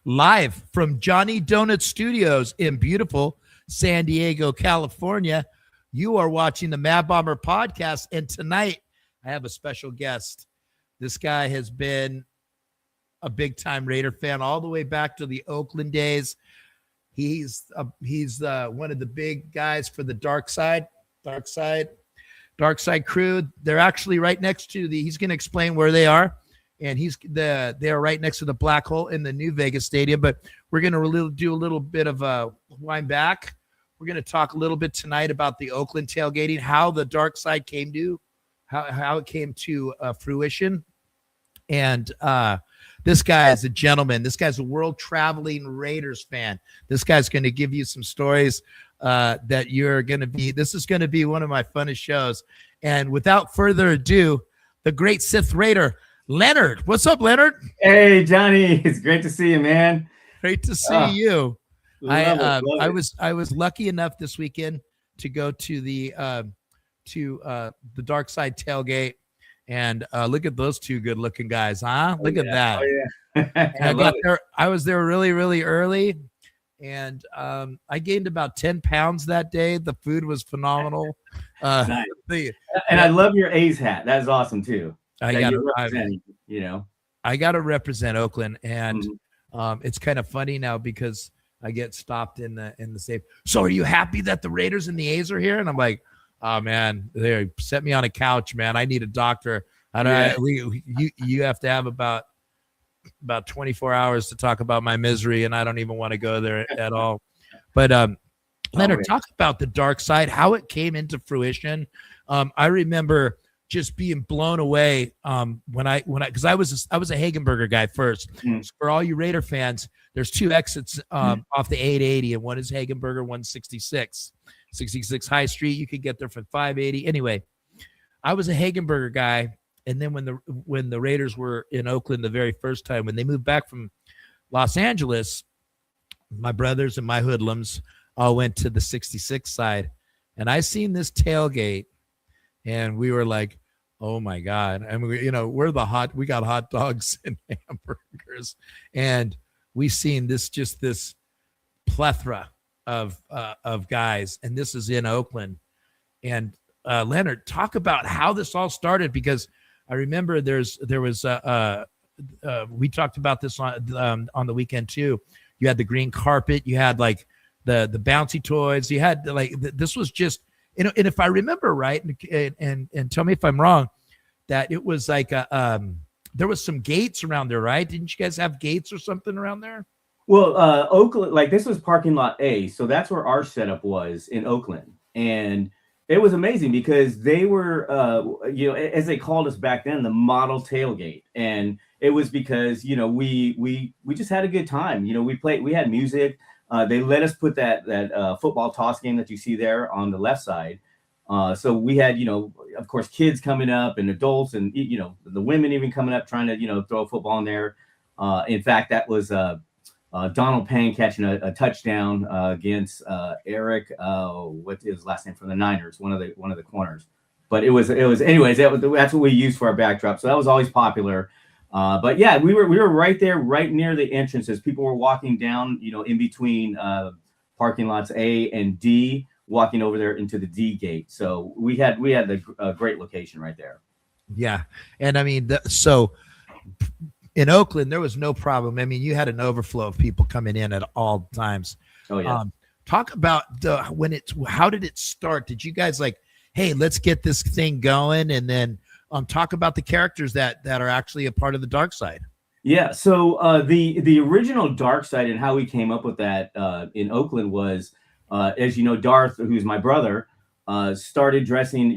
live from Johnny Donut Studios in beautiful San Diego, California. You are watching the Mad Bomber podcast, and tonight I have a special guest. This guy has been a big-time Raider fan all the way back to the Oakland days. He's one of the big guys for the Dark Side crew. They're actually right next to he's going to explain where they are. And they are right next to the black hole in the new Vegas stadium. But we're going to do a little bit of a wind back. We're going to talk a little bit tonight about the Oakland tailgating, how the Dark Side came to, how it came to fruition. And this guy is a gentleman. This guy's a world traveling Raiders fan. This guy's going to give you some stories that you're going to be. This is going to be one of my funnest shows. And without further ado, the great Sith Raider, Leonard. What's up, Leonard? Hey, Johnny. It's great to see you, man. Great to see you. I was lucky enough this weekend to go to the Dark Side tailgate, and look at those two good-looking guys, huh? Look at that. Oh, yeah. I was there really, really early, and I gained about 10 pounds that day. The food was phenomenal. Nice. I love your A's hat. That's awesome too. I got to represent Oakland, and it's kind of funny now because I get stopped in the safe. So are you happy that the Raiders and the A's are here? And I'm like, oh man, they set me on a couch, man. I need a doctor. You have to have about 24 hours to talk about my misery, and I don't even want to go there at all. But Leonard, talk about the Dark Side, how it came into fruition. I remember just being blown away because I was a Hagenberger guy first. So for all you Raider fans, there's two exits off the 880, and one is Hagenberger, 166 High Street. You could get there for $5.80. Anyway, I was a Hagenberger guy, and then when the Raiders were in Oakland the very first time, when they moved back from Los Angeles, my brothers and my hoodlums all went to the 66 side, and I seen this tailgate, and we were like, oh my God. And we got hot dogs and hamburgers, and we seen this plethora of guys. And this is in Oakland. And Leonard, talk about how this all started, because I remember we talked about this on the weekend too. You had the green carpet, you had like the bouncy toys, you had like, this was just, and if I remember right, and tell me if I'm wrong, that it was like there was some gates around there, right? Didn't you guys have gates or something around there? Well, Oakland, like this was parking lot A, so that's where our setup was in Oakland, and it was amazing because they were, as they called us back then, the model tailgate, and it was because we just had a good time. We had music. They let us put that football toss game that you see there on the left side. So we had, of course, kids coming up and adults and, the women even coming up trying to, throw a football in there. In fact, that was Donald Payne catching a touchdown against Eric. What's his last name, from the Niners? One of the corners. But it was anyways. That's what we used for our backdrop. So that was always popular. But yeah, we were right there, right near the entrances. People were walking down, in between parking lots A and D, walking over there into the D gate. So we had a great location right there. Yeah, and I mean, so in Oakland there was no problem. I mean, you had an overflow of people coming in at all times. Oh yeah. Talk about how did it start? Did you guys like, hey, let's get this thing going, and then talk about the characters that are actually a part of the Dark Side? Yeah. So the original Dark Side and how we came up with that in Oakland was, as you know, Darth, who's my brother, started dressing,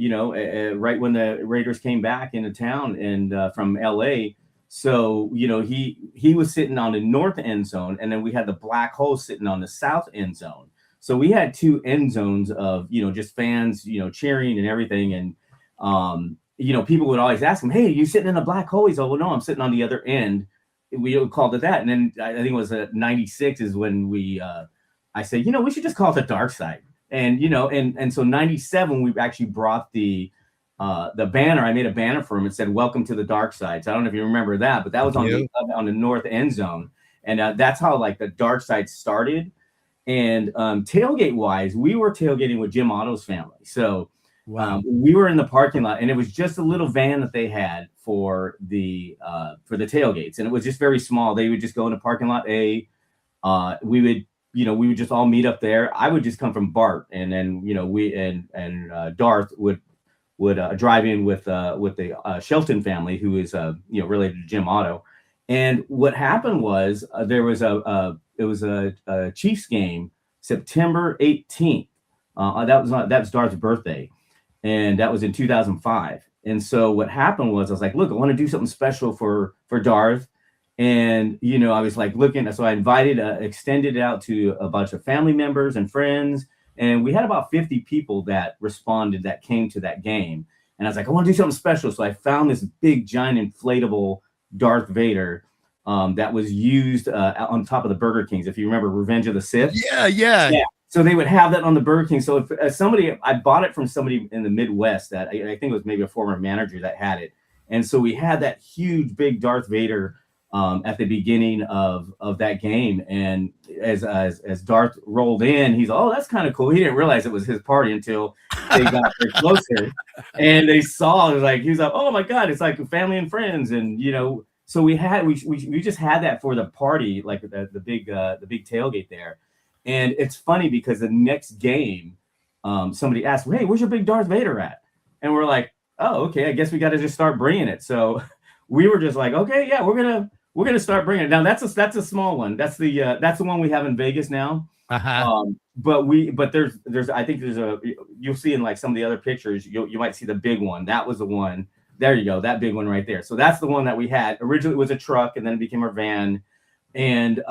right when the Raiders came back into town and from LA. So, he was sitting on the north end zone, and then we had the black hole sitting on the south end zone. So we had two end zones of, just fans, cheering and everything. And, people would always ask him, hey, you sitting in a black hole? He's like, well, no, I'm sitting on the other end. We called it that. And then I think it was 96 is when I said, we should just call it the Dark Side. And, and so 97, we actually brought the banner. I made a banner for him. It said, welcome to the Dark Side. So I don't know if you remember that, but that was on the north end zone. And that's how like the dark side started. And tailgate wise, we were tailgating with Jim Otto's family. So we were in the parking lot, and it was just a little van that they had for the tailgates, and it was just very small. They would just go into parking lot A. We would just all meet up there. I would just come from Bart, and then we and Darth would drive in with the Shelton family, who is related to Jim Otto. And what happened was there was a Chiefs game September 18th. That was Darth's birthday, and that was in 2005. And so what happened was I was like, look, I want to do something special for Darth. And I was like looking, so I extended it out to a bunch of family members and friends, and we had about 50 people that responded that came to that game. And I was like, I want to do something special. So I found this big giant inflatable Darth Vader that was used on top of the Burger Kings. If you remember Revenge of the Sith. Yeah. So they would have that on the Burger King. So if I bought it from somebody in the Midwest that I think it was maybe a former manager that had it. And so we had that huge, big Darth Vader at the beginning of that game. And as Darth rolled in, he's, oh, that's kind of cool. He didn't realize it was his party until they got there closer. And they saw, it was like, he was like, oh my God, it's like family and friends. And, so we just had that for the party, like the big tailgate there. And it's funny because the next game, somebody asked, hey, where's your big Darth Vader at? And we're like, oh, okay, I guess we got to just start bringing it. So we were just like, okay, yeah, we're gonna start bringing it. Now that's a small one. That's the one we have in Vegas now. But there's I think you'll see in like some of the other pictures, you might see the big one. That was the one. There you go, that big one right there. So that's the one that we had. Originally it was a truck, and then it became our van. And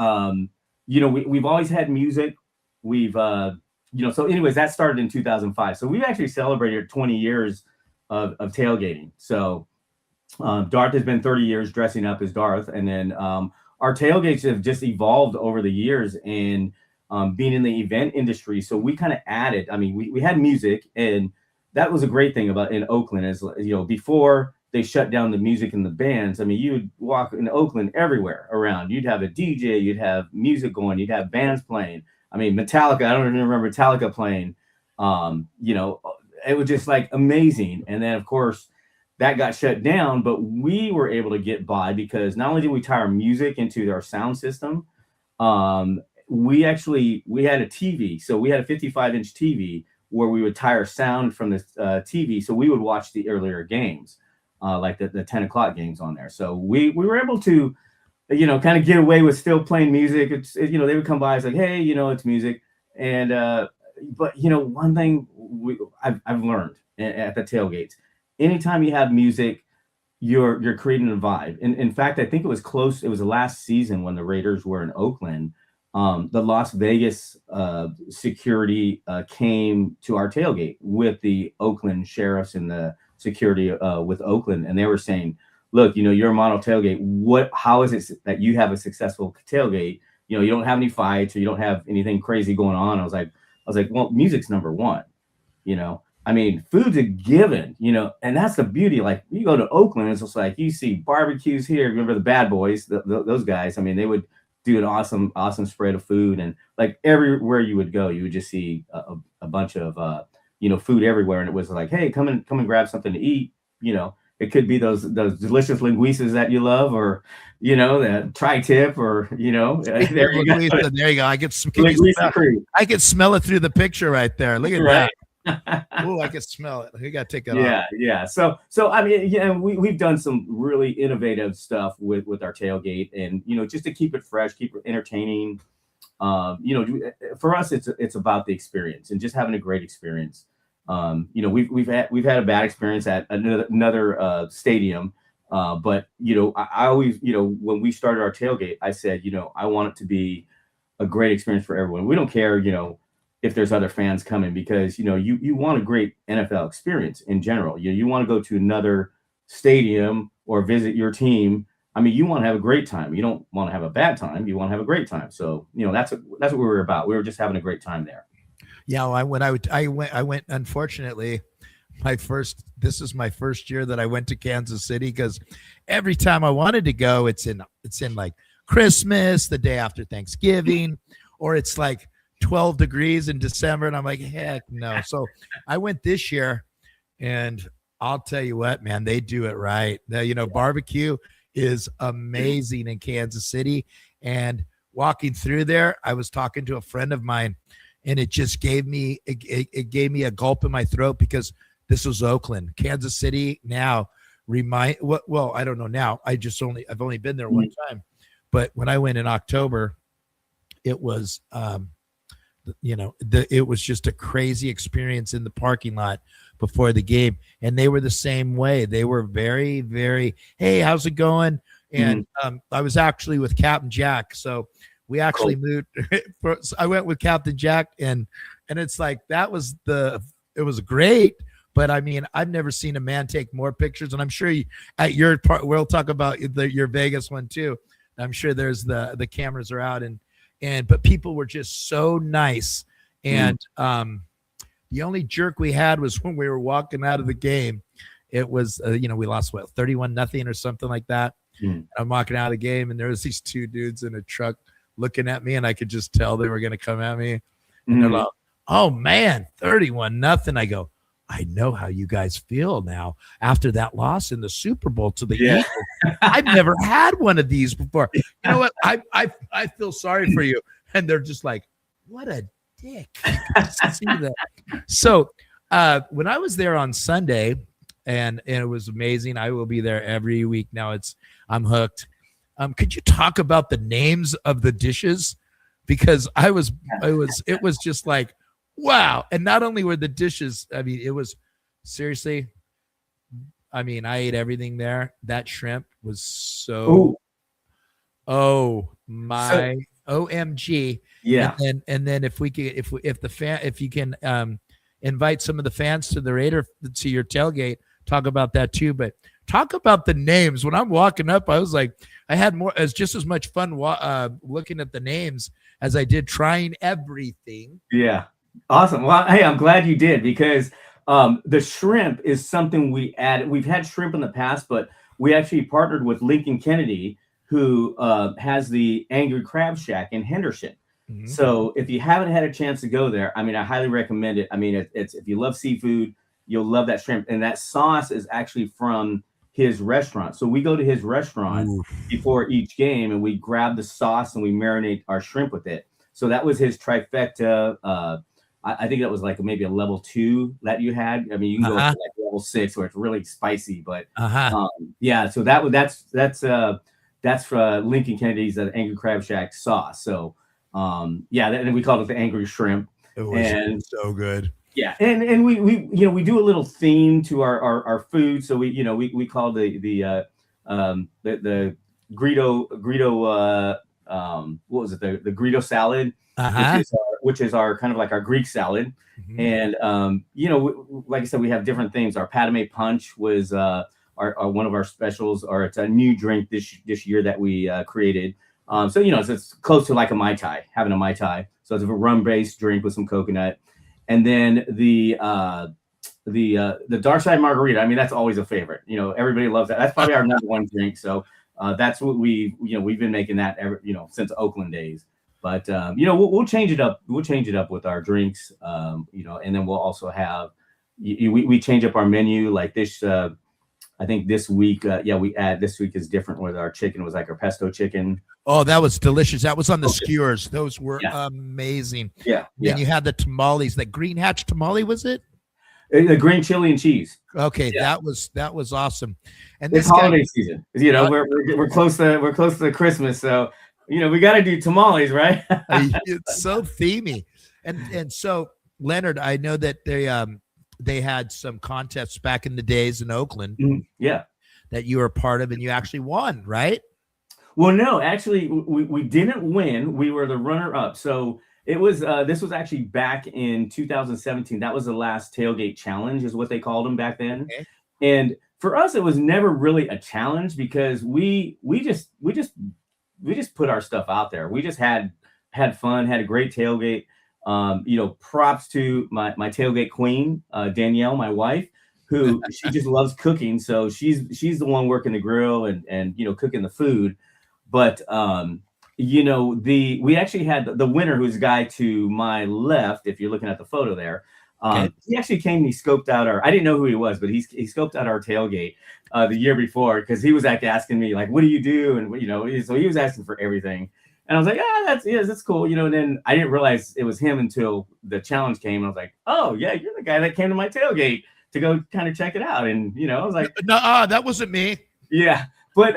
we've always had music. We've so anyways, that started in 2005. So we've actually celebrated 20 years of tailgating. So Darth has been 30 years dressing up as Darth, and then our tailgates have just evolved over the years and being in the event industry. So we kind of added, we had music, and that was a great thing about in Oakland is, before they shut down the music and the bands, you'd walk in Oakland everywhere around. You'd have a DJ, you'd have music going, you'd have bands playing. Metallica, I don't even remember Metallica playing. It was just like amazing. And then of course that got shut down, but we were able to get by because not only did we tie our music into our sound system, we had a TV. So we had a 55-inch TV where we would tie our sound from the TV. So we would watch the earlier games, like the 10 o'clock games on there. So we were able to, kind of get away with still playing music. They would come by, it's like, hey, it's music. And, but one thing I've learned at the tailgates, anytime you have music, you're creating a vibe. In fact, I think it was close. It was the last season when the Raiders were in Oakland. The Las Vegas security came to our tailgate with the Oakland sheriffs and the security with Oakland, and they were saying, "Look, you're a model tailgate. How is it that you have a successful tailgate? You don't have any fights, or you don't have anything crazy going on." I was like, well, music's number one. Food's a given, and that's the beauty. Like, you go to Oakland, it's just like you see barbecues here. Remember the Bad Boys, those guys? They would do an awesome spread of food, and like everywhere you would go, you would just see a bunch of food everywhere. And it was like, hey, come and grab something to eat. It could be those delicious linguiças that you love, or that tri-tip, or there you go. There you go. I could smell it through the picture right there. Look at that. Oh, I can smell it. We got to take it off. Yeah. So we've done some really innovative stuff with our tailgate, and just to keep it fresh, keep it entertaining. For us, it's about the experience and just having a great experience. We've had a bad experience at another stadium, but I always, when we started our tailgate, I said, I want it to be a great experience for everyone. We don't care, if there's other fans coming, because you want a great NFL experience in general. You want to go to another stadium or visit your team. You want to have a great time. You don't want to have a bad time. You want to have a great time. So that's what we were about. We were just having a great time there. Yeah, I went. Unfortunately, this is my first year that I went to Kansas City, because every time I wanted to go, it's in like Christmas, the day after Thanksgiving, or it's like 12 degrees in December. And I'm like, heck no. So I went this year, and I'll tell you what, man, they do it right. Barbecue is amazing in Kansas City. And walking through there, I was talking to a friend of mine, and it just gave me a gulp in my throat, because this was Oakland. Kansas City now I don't know now. I've only been there one time, but when I went in October, it was it was just a crazy experience in the parking lot before the game. And they were the same way. They were very, very, hey, how's it going? And I was actually with Captain Jack. So we actually moved. I went with Captain Jack, and it's like, it was great. But I mean, I've never seen a man take more pictures. And I'm sure at your part, we'll talk about your Vegas one too. I'm sure there's the cameras are out, but people were just so nice. And the only jerk we had was when we were walking out of the game. It was, we lost 31-0 or something like that. I'm walking out of the game, and there was these two dudes in a truck looking at me, and I could just tell they were going to come at me. And they're like, oh man, 31-0. I go, I know how you guys feel now after that loss in the Super Bowl to the Eagles. I've never had one of these before. You know what? I feel sorry for you. And they're just like, what a dick. See that. So when I was there on Sunday, and it was amazing. I will be there every week now. I'm hooked. Could you talk about the names of the dishes? Because it was just like, wow. And not only were the dishes, I mean, it was seriously, I mean, I ate everything there. That shrimp was OMG. Yeah. And then if you can invite some of the fans to to your tailgate, talk about that too. But talk about the names. When I'm walking up, I was like, I had just as much fun looking at the names as I did trying everything. Yeah. Awesome. Well, hey, I'm glad you did, because the shrimp is something we added. We've had shrimp in the past, but we actually partnered with Lincoln Kennedy, who has the Angry Crab Shack in Henderson. So if you haven't had a chance to go there, I mean, I highly recommend it. I mean, it's if you love seafood, you'll love that shrimp. And that sauce is actually from his restaurant. So we go to his restaurant before each game, and we grab the sauce and we marinate our shrimp with it. So that was his trifecta. I think that was like maybe a level 2 that you had. I mean, you can go up to like level 6 where it's really spicy, but yeah. So that's for Lincoln Kennedy's Angry Crab Shack sauce. So yeah, and we called it the Angry Shrimp. It was so good. Yeah, and we do a little theme to our food. So we call the Greedo what was it, the Greedo salad, which is our kind of like our Greek salad. And like I said, we have different things. Our Padme Punch was our one of our specials, or it's a new drink this year that we created. So it's close to like a Mai Tai, having a Mai Tai. So it's a rum-based drink with some coconut. And then the Dark Side Margarita. I mean, that's always a favorite. Everybody loves that. That's probably our number one drink. So that's what we've been making that since Oakland days. But we'll change it up. We'll change it up with our drinks. And then we'll also have we change up our menu like this. I think this week, this week is different with our chicken. It was like our pesto chicken. Oh, that was delicious. That was on the skewers. Those were amazing. Yeah. Then you had the tamales, the green hatch tamale, was it? The green chili and cheese. Okay, that was awesome. And it's holiday season. We're close to Christmas, so we got to do tamales, right? It's so themey. And so Leonard, I know that they had some contests back in the days in Oakland. That you were part of, and you actually won, right? Well, no, actually, we didn't win. We were the runner-up. So it was this was actually back in 2017. That was the last tailgate challenge, is what they called them back then. Okay. And for us, it was never really a challenge, because we just put our stuff out there. We just had fun, had a great tailgate. Props to my tailgate queen, Danielle, my wife, who she just loves cooking. So she's the one working the grill and cooking the food. But we actually had the winner, who's a guy to my left, if you're looking at the photo there. He actually came and he scoped out I didn't know who he was, but he scoped out our tailgate the year before, because he was asking me like, what do you do? And so he was asking for everything. And I was like, that's cool. And then I didn't realize it was him until the challenge came. And I was like, oh yeah, you're the guy that came to my tailgate to go kind of check it out. And I was like, no, that wasn't me. Yeah. But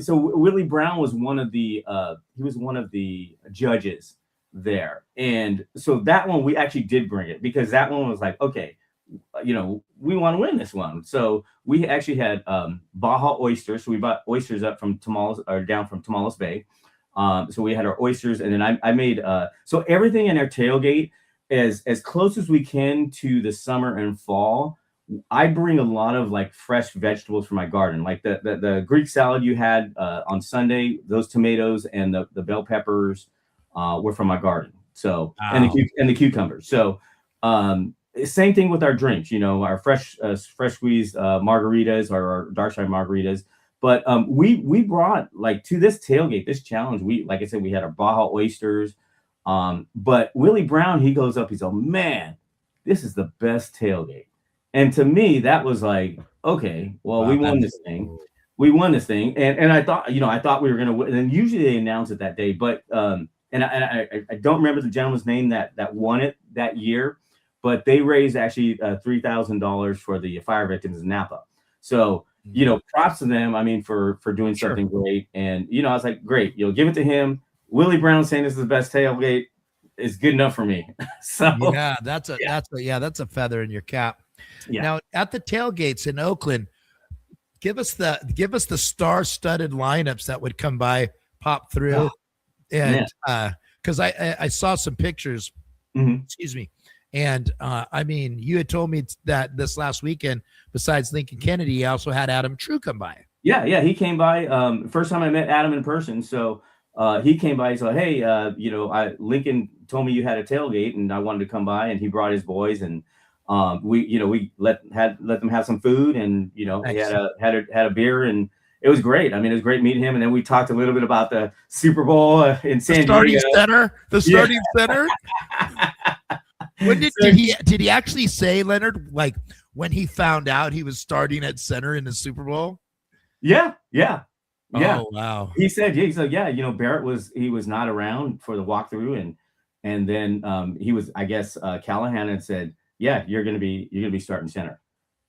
so Willie Brown was one of the judges there. And so that one we actually did bring it, because that one was like, okay, we want to win this one. So we actually had Baja oysters. So we bought oysters up from Tamales, or down from Tamales Bay. So we had our oysters, and then I made so everything in our tailgate is as close as we can to the summer and fall. I bring a lot of fresh vegetables from my garden, like the Greek salad you had on Sunday. Those tomatoes and the bell peppers were from my garden. So and the cucumbers. So same thing with our drinks. Our fresh squeezed margaritas, or our dark side margaritas. But we brought to this tailgate, this challenge. Like I said, we had our Baja oysters. But Willie Brown, he goes up. He's like, man, this is the best tailgate. And to me, that was like, okay, well, we won this thing. We won this thing. And I thought, I thought we were going to win. And usually they announce it that day. But and I don't remember the gentleman's name that won it that year. But they raised actually $3,000 for the fire victims in Napa. So, props to them, I mean, for doing something great. And, I was like, great, give it to him. Willie Brown saying this is the best tailgate is good enough for me. So yeah, that's a feather in your cap. Yeah. Now at the tailgates in Oakland, give us the star-studded lineups that would come by, pop through, and because I saw some pictures. Mm-hmm. Excuse me, and I mean, you had told me that this last weekend, besides Lincoln Kennedy, you also had Adam True come by. Yeah, he came by. First time I met Adam in person, so he came by. So hey, Lincoln told me you had a tailgate, and I wanted to come by, and he brought his boys, and we let them have some food, and he had a beer, and it was great. I mean, it was great meeting him, and then we talked a little bit about the Super Bowl in San Diego. The starting center. When did he actually say, Leonard, like when he found out he was starting at center in the Super Bowl? Yeah. Oh, wow. He said, Barrett was not around for the walkthrough, and then he was, I guess, Callahan had said, yeah, you're gonna be starting center.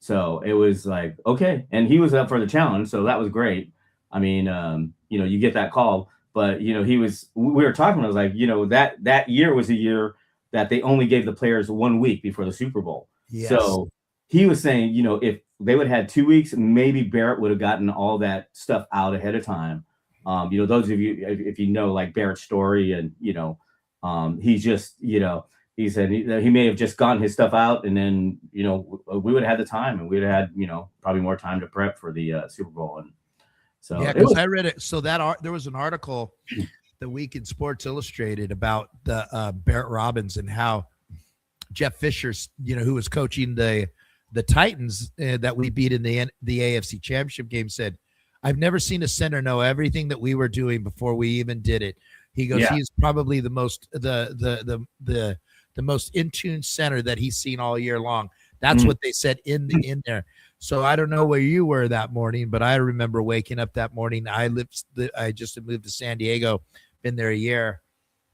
So it was like, okay, and he was up for the challenge, so that was great. I mean, you get that call, but we were talking. I was like, that year was a year that they only gave the players 1 week before the Super Bowl. Yes. So he was saying, if they would have had 2 weeks, maybe Barrett would have gotten all that stuff out ahead of time. Those of you, if like Barrett's story, and he's just, he said he may have just gotten his stuff out, and then we would have had the time, and we'd have had probably more time to prep for the Super Bowl. And so yeah, because I read it. So there was an article the week in Sports Illustrated about the Barrett Robbins and how Jeff Fisher, who was coaching the Titans that we beat in the AFC Championship game, said, "I've never seen a center know everything that we were doing before we even did it." He goes, "He's probably the most the most in tune center that he's seen all year long." That's what they said in there. So I don't know where you were that morning, but I remember waking up that morning. I just had moved to San Diego, been there a year,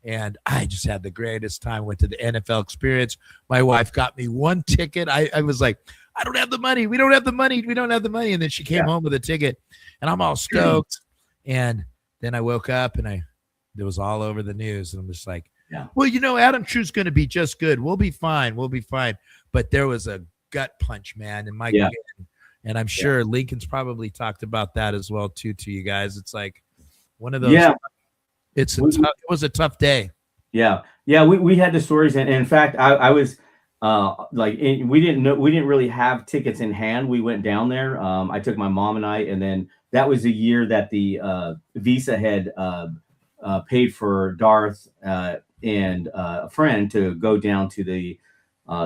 and I just had the greatest time. Went to the NFL experience. My wife got me one ticket. I was like, I don't have the money. We don't have the money. We don't have the money. And then she came home with a ticket, and I'm all stoked. And then I woke up, and it was all over the news, and I'm just like, well, Adam True's going to be just good. We'll be fine. But there was a gut punch, man. And and I'm sure Lincoln's probably talked about that as well too to you guys. It's like one of those. Yeah. It was a tough day. Yeah. We had the stories, and in fact, I was we didn't really have tickets in hand. We went down there. I took my mom and I, and then that was the year that the Visa had paid for Darth and a friend to go down to the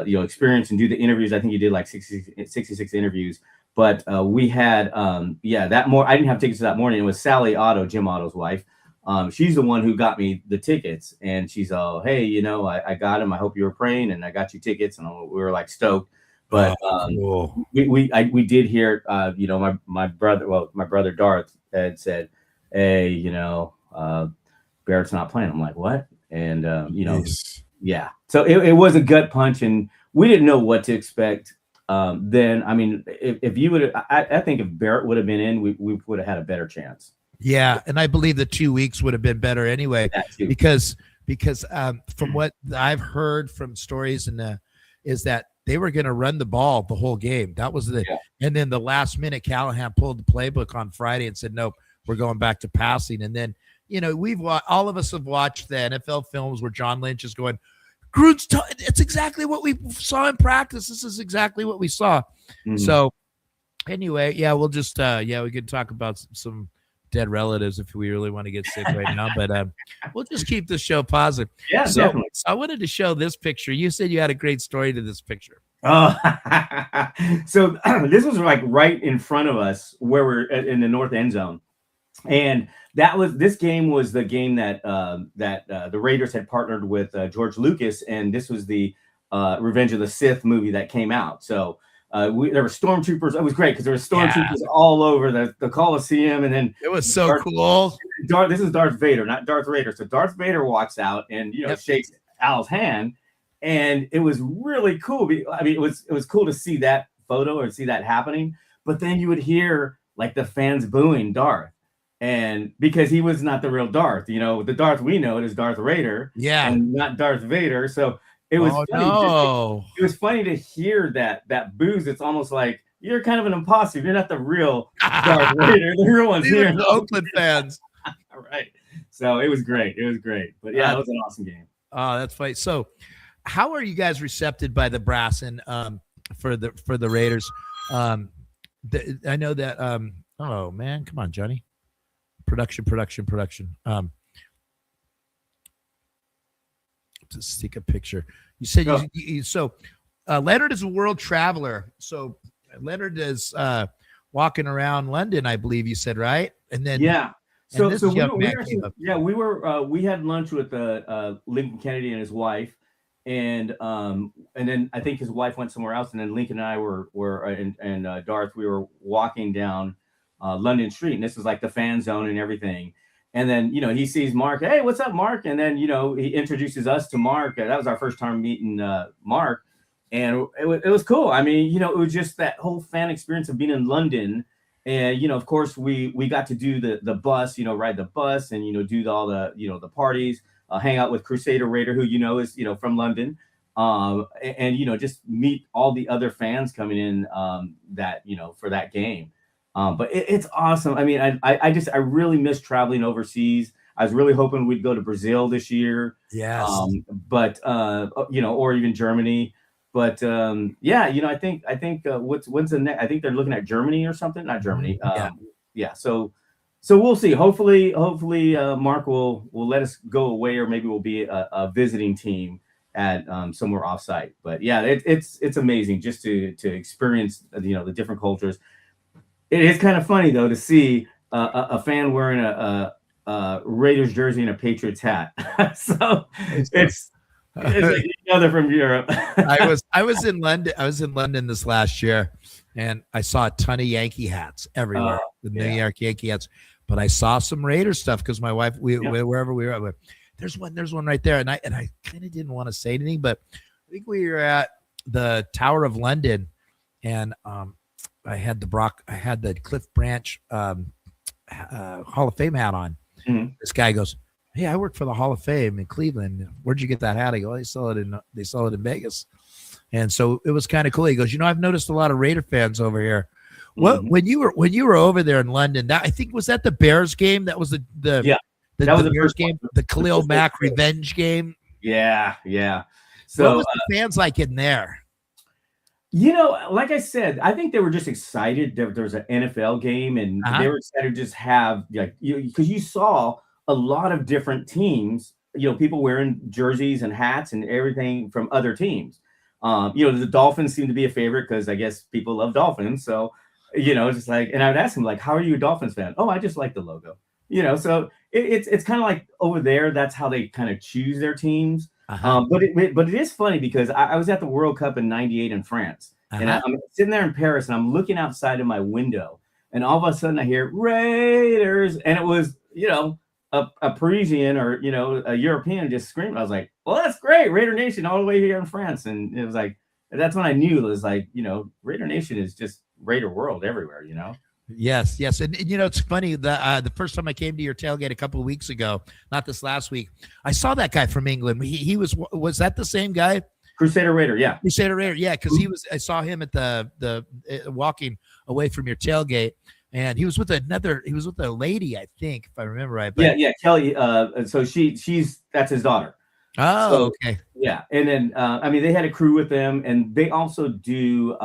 experience and do the interviews. I think he did like 66 interviews. But we had, I didn't have tickets that morning. It was Sally Otto, Jim Otto's wife. She's the one who got me the tickets, and she's all, hey, I got them. I hope you were praying, and I got you tickets, and we were like stoked. But cool. we did hear, my brother Darth had said, hey, Barrett's not playing. I'm like, what? And Yes. yeah. So it was a gut punch, and we didn't know what to expect. Then, I mean, if you would, I think if Barrett would have been in, we would have had a better chance. Yeah, and I believe the 2 weeks would have been better anyway, because from what I've heard from stories is that they were going to run the ball the whole game. That was and then the last minute Callahan pulled the playbook on Friday and said, nope, we're going back to passing. And then, all of us have watched the NFL films where John Lynch is going, it's exactly what we saw in practice. This is exactly what we saw. Mm-hmm. So anyway, yeah, we'll just, we could talk about some dead relatives if we really want to get sick right now, but we'll just keep this show positive. Yeah, definitely. So I wanted to show this picture. You said you had a great story to this picture. Oh, so this was like right in front of us where we're in the north end zone. And this game was the game that the Raiders had partnered with George Lucas, and this was the Revenge of the Sith movie that came out. So there were stormtroopers. It was great because there were stormtroopers all over the Coliseum, and then it was so cool. This is Darth Vader, not Darth Raider. So Darth Vader walks out and shakes Al's hand, and it was really cool. I mean, it was cool to see that photo or see that happening. But then you would hear like the fans booing Darth. And because he was not the real Darth, the Darth we know is Darth Raider, and not Darth Vader. So it was funny. No. It was funny to hear that booze. It's almost like you're kind of an imposter. You're not the real Darth Raider. The real one's here. The Oakland fans. All right. So it was great. But yeah, it was an awesome game. Oh, that's funny. So, how are you guys recepted by the brass and for the Raiders? I know that. Oh man, come on, Johnny. Production. Just take a picture. You said Leonard is a world traveler. So Leonard is walking around London, I believe you said, right? And then So we had lunch with Lincoln Kennedy and his wife, and then I think his wife went somewhere else, and then Lincoln and I were Darth, we were walking down London Street, and this was like the fan zone and everything. And then he sees Mark. Hey, what's up, Mark? And then he introduces us to Mark. That was our first time meeting Mark, and it was cool. I mean, it was just that whole fan experience of being in London. And of course, we got to do the bus, ride the bus, and do all the the parties, hang out with Crusader Raider, who is from London, and just meet all the other fans coming in that for that game. But it's awesome. I mean, I really miss traveling overseas. I was really hoping we'd go to Brazil this year. Yes. But or even Germany. But I think when's the next? I think they're looking at Germany or something. Not Germany. So we'll see. Hopefully, Mark will let us go away, or maybe we'll be a visiting team at somewhere offsite. But yeah, it's amazing just to experience the different cultures. It is kind of funny though to see a fan wearing a Raiders jersey and a Patriots hat. So it's like another from Europe. I was in London. I was in London this last year, and I saw a ton of Yankee hats everywhere. The New York Yankee hats, but I saw some Raiders stuff because my wife, wherever we were, there's one right there, and I kind of didn't want to say anything, but I think we were at the Tower of London, and I had the Cliff Branch Hall of Fame hat on. Mm-hmm. This guy goes, "Hey, I work for the Hall of Fame in Cleveland. Where'd you get that hat?" I go, "They sell it in Vegas." And so it was kind of cool. He goes, "I've noticed a lot of Raider fans over here." What when you were over there in London? That I think was that the Bears game. That was the Bears game, the Khalil Mack revenge game. Yeah. So what was the fans like in there? Like I said, I think they were just excited that there was an NFL game, and they were excited to just have because you saw a lot of different teams, people wearing jerseys and hats and everything from other teams. The Dolphins seem to be a favorite because I guess people love Dolphins. So, just like, and I would ask him like, how are you a Dolphins fan? Oh, I just like the logo, so it's kind of like over there. That's how they kind of choose their teams. But it is funny because I was at the World Cup in '98 in France, and I'm sitting there in Paris and I'm looking outside of my window, and all of a sudden I hear Raiders, and it was, a Parisian or, a European just screaming. I was like, well, that's great. Raider Nation all the way here in France. And it was like, that's when I knew it was like, Raider Nation is just Raider world everywhere, Yes. And it's funny that the first time I came to your tailgate a couple of weeks ago, not this last week, I saw that guy from England. He was that the same guy? Crusader Raider, yeah. Crusader Raider, yeah, because I saw him at the walking away from your tailgate, and he was with a lady, I think, if I remember right. But yeah, Kelly. So that's his daughter. Oh, so, okay. Yeah, and then they had a crew with them, and they also do.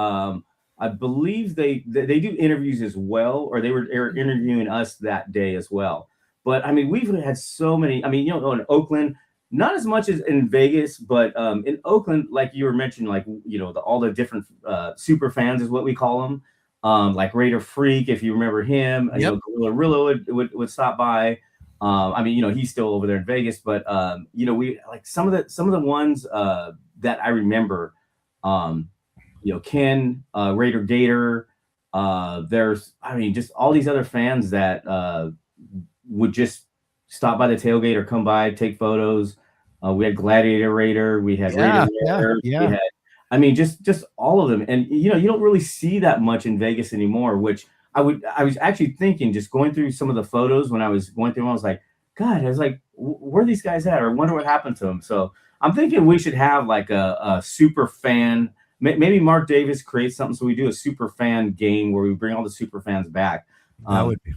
I believe they do interviews as well, or they were interviewing us that day as well. But we've had so many. in Oakland, not as much as in Vegas, but in Oakland, like you were mentioning, like all the different super fans is what we call them. Like Raider Freak, if you remember him, Gorilla would stop by. He's still over there in Vegas, but we like some of the ones that I remember. Ken, Raider Gator. There's, just all these other fans that would just stop by the tailgate or come by, take photos. We had Gladiator Raider, we had Raider Raider, we had, just all of them. And you don't really see that much in Vegas anymore, which I was actually thinking, just going through some of the photos when I was going through them, I was like, God, I was like, where are these guys at? Or I wonder what happened to them. So I'm thinking we should have like a super fan. Maybe Mark Davis creates something, so we do a super fan game where we bring all the super fans back. That would be,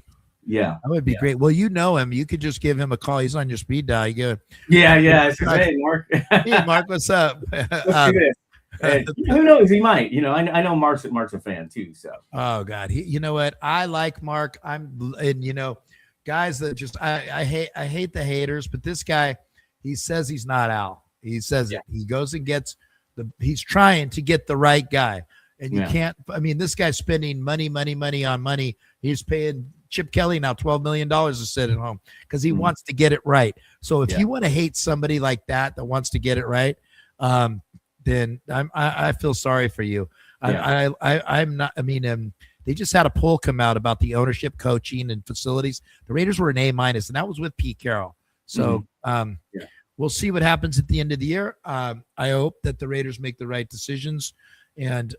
that would be great. Well, him. You could just give him a call. He's on your speed dial. You go, Hey, Mark. Hey, Mark, what's up? Let's do this. Who knows? He might. I know Mark's a fan too. So. Oh God, you know what? I like Mark. Guys that just I hate the haters, but this guy, he says he's not Al. He says it. He goes and gets. He's trying to get the right guy, and you can't. This guy's spending money on money. He's paying Chip Kelly now $12 million to sit at home because he wants to get it right. So if you want to hate somebody like that wants to get it right, then I feel sorry for you. I'm not. They just had a poll come out about the ownership, coaching, and facilities. The Raiders were an A-, and that was with Pete Carroll. So. We'll see what happens at the end of the year. I hope that the Raiders make the right decisions and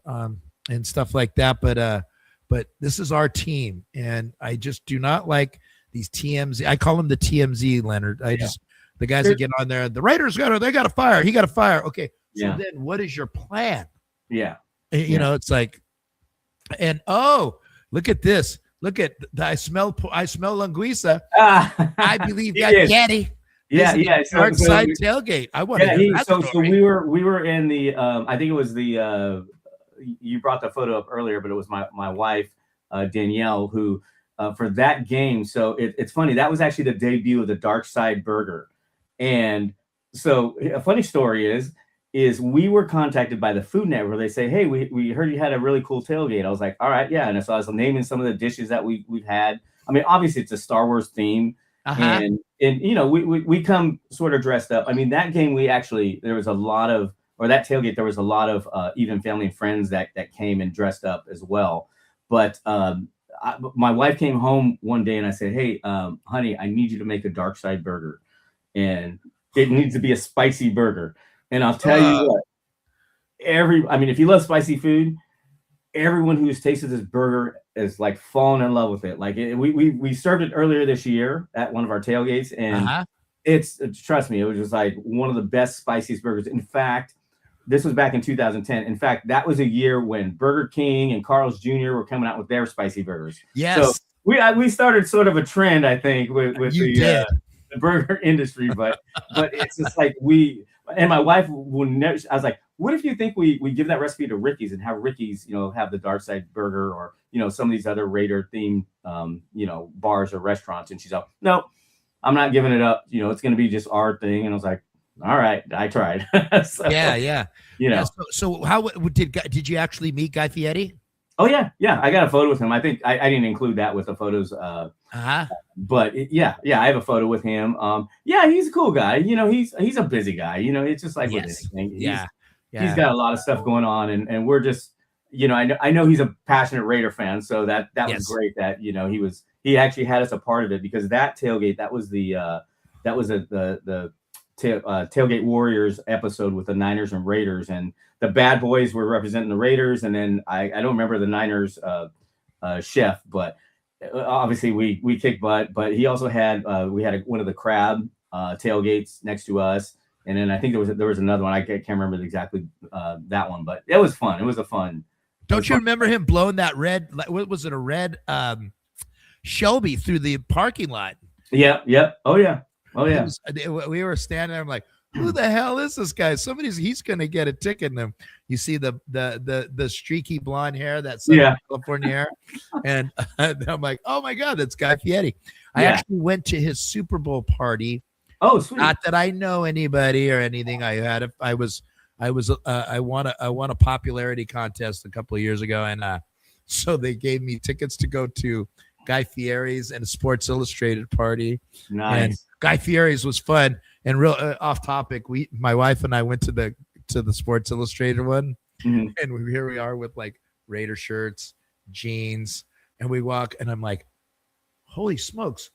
stuff like that. But this is our team, and I just do not like these TMZ. I call them the TMZ, Leonard. The guys that get on there. The Raiders got to fire. He got to fire. Okay. So then, what is your plan? Yeah. It's like, and look at this. Look at I smell linguiça. I believe Getty. Dark side tailgate. I want to. So we were in the. I think it was the. You brought the photo up earlier, but it was my wife Danielle who for that game. So it's funny, that was actually the debut of the Dark Side Burger, and so a funny story is we were contacted by the Food Network. They say, hey, we heard you had a really cool tailgate. I was like, all right, yeah. And so I was naming some of the dishes that we've had. Obviously it's a Star Wars theme. And we come sort of dressed up. That game there was a lot of, or that tailgate, there was a lot of even family and friends that came and dressed up as well. But my wife came home one day and I said, hey, honey, I need you to make a Dark Side Burger, and it needs to be a spicy burger. And I'll tell you what, if you love spicy food, everyone who's tasted this burger is like falling in love with it. Like we served it earlier this year at one of our tailgates, and it's trust me, it was just like one of the best spiciest burgers. In fact, this was back in 2010. In fact, that was a year when Burger King and Carl's Jr. were coming out with their spicy burgers. Yes. So we started sort of a trend, I think, with the burger industry, but it's just like and my wife will never. I was like, what if you think we give that recipe to Ricky's and have Ricky's, have the Dark Side Burger, or some of these other Raider themed bars or restaurants? And she's like, no, I'm not giving it up. It's going to be just our thing. And I was like, all right, I tried. So how did you actually meet Guy Fieri? Oh yeah, yeah. I got a photo with him. I think I didn't include that with the photos. But yeah, I have a photo with him. Yeah, he's a cool guy. You know, he's a busy guy. You know, it's just like with anything. He's got a lot of stuff going on, and we're just, you know, I know he's a passionate Raider fan, so that was great that, you know, he actually had us a part of it, because that tailgate, that was the Tailgate Warriors episode with the Niners and Raiders, and the bad boys were representing the Raiders, and then I don't remember the Niners chef, but obviously we kicked butt. But he also had we had one of the crab tailgates next to us, and then I think there was another one. I can't remember exactly that one, but it was fun. It was a fun. Don't you remember him blowing that red? What was it? A red Shelby through the parking lot? Yeah. Oh yeah. We were standing there. I'm like, who the hell is this guy? He's going to get a ticket. And you see the streaky blonde hair, that California hair. And I'm like, oh my God, that's Guy Fieri. I actually went to his Super Bowl party. Oh, sweet. Not that I know anybody or anything. I won a popularity contest a couple of years ago. And so they gave me tickets to go to Guy Fieri's and a Sports Illustrated party. Nice. And Guy Fieri's was fun. And real off topic, my wife and I went to the Sports Illustrated one, and here we are with like Raider shirts, jeans, and we walk, and I'm like, holy smokes,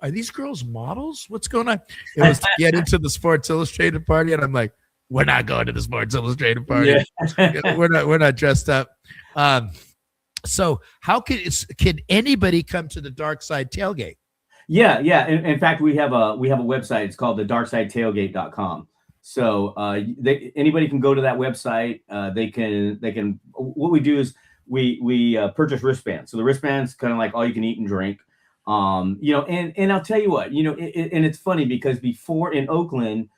are these girls models? What's going on? It was to get into the Sports Illustrated party, and I'm like, we're not going to the Sports Illustrated party. Yeah. we're not dressed up. So how can anybody come to the Dark Side Tailgate? Yeah. In fact, we have a website. It's called thedarksidetailgate.com. So anybody can go to that website. They can. What we do is we purchase wristbands. So the wristbands kind of like all you can eat and drink. You know, and I'll tell you what, you know, and it's funny because before in Oakland,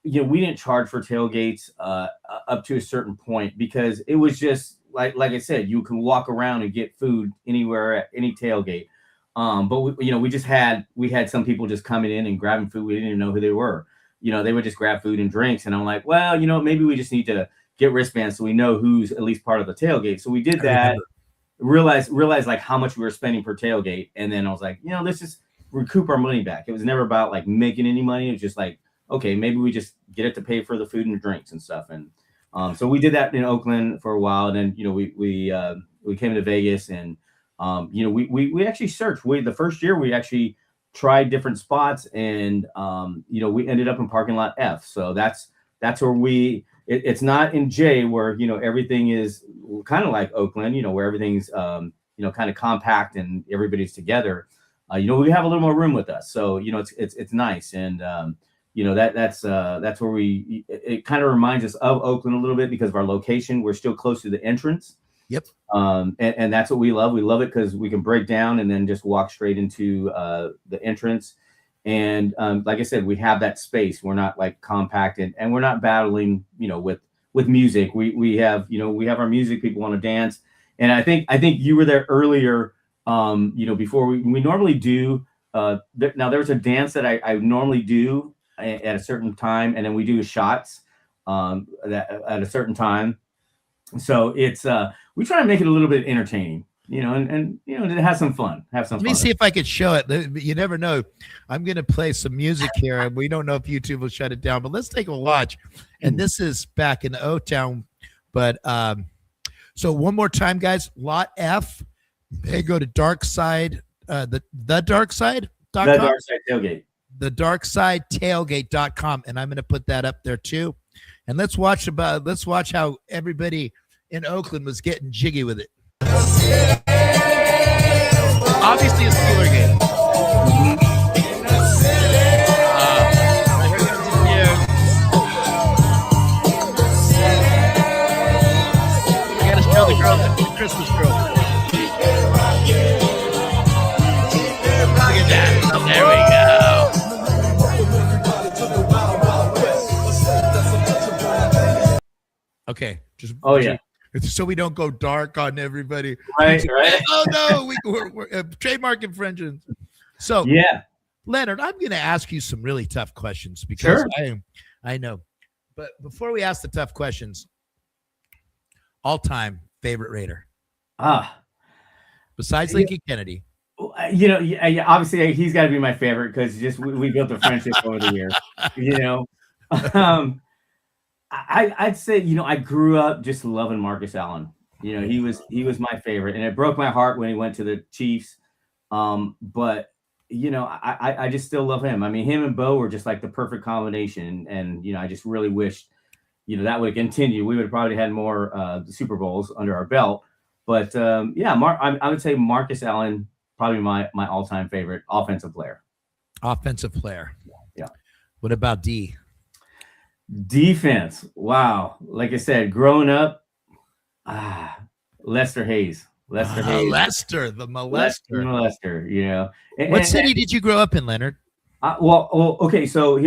you know, we didn't charge for tailgates up to a certain point, because it was just like I said, you can walk around and get food anywhere at any tailgate. But we had some people just coming in and grabbing food. We didn't even know who they were. You know, they would just grab food and drinks. And I'm like, well, you know, maybe we just need to get wristbands so we know who's at least part of the tailgate. So we did that, realized like how much we were spending per tailgate. And then I was like, you know, let's just recoup our money back. It was never about like making any money. It was just like, okay, maybe we just get it to pay for the food and the drinks and stuff. And so we did that in Oakland for a while. And then, you know, we came to Vegas, and you know, we actually searched. The first year we actually tried different spots, and you know, we ended up in parking lot F. So that's where it's not in J, where, you know, everything is kind of like Oakland, you know, where everything's you know, kind of compact and everybody's together. You know, we have a little more room with us, so you know, it's nice. And you know, that's where it kind of reminds us of Oakland a little bit because of our location. We're still close to the entrance. Yep. And that's what we love. We love it because we can break down and then just walk straight into the entrance. And like I said, we have that space. We're not like compacted, and we're not battling, you know, with music. We have our music. People want to dance. And I think you were there earlier. You know, before we normally do. Now there's a dance that I normally do at a certain time, and then we do shots that at a certain time. So it's we try to make it a little bit entertaining, you know, and you know, to have some fun. Let me see if I could show it. You never know. I'm going to play some music here, and we don't know if YouTube will shut it down, but let's take a watch. And this is back in O-Town. But so one more time, guys, lot F. They go to Dark Side, the Dark Side. The Dark Side Tailgate. The darksidetailgate.com, and I'm going to put that up there too. And let's watch how everybody in Oakland was getting jiggy with it. Obviously a Steeler game. We gotta show the girls the Christmas girl. Look at that. Oh, there we go. Okay, just so we don't go dark on everybody. Right. Oh no, we're trademark infringement. So yeah, Leonard, I'm going to ask you some really tough questions because I know. But before we ask the tough questions, all-time favorite Raider. Besides Lincoln Kennedy. Yeah, obviously he's got to be my favorite because just we built a friendship over the years. I'd say I grew up just loving Marcus Allen. He was my favorite, and it broke my heart when he went to the Chiefs. But I just still love him. I mean, him and Bo were just like the perfect combination, and I just really wished that would continue. We would have probably had more Super Bowls under our belt. But I would say Marcus Allen, probably my all-time favorite offensive player. Offensive player. Yeah. What about D? Defense. Wow. Like I said, growing up, Lester Hayes. Lester, the molester. What city did you grow up in, Leonard? Okay. So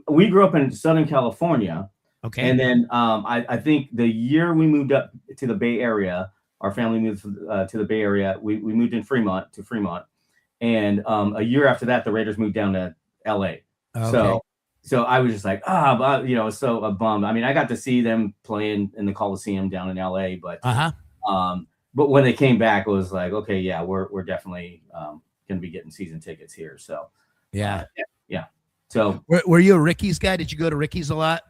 we grew up in Southern California. Okay. And then I think the year we moved up to the Bay Area, our family moved to the Bay Area. We moved in Fremont. And a year after that, the Raiders moved down to LA. Okay. So I was just like, so bummed. I mean, I got to see them playing in the Coliseum down in LA, but but when they came back, it was like, okay, yeah, we're definitely going to be getting season tickets here. So yeah. So were you a Ricky's guy? Did you go to Ricky's a lot?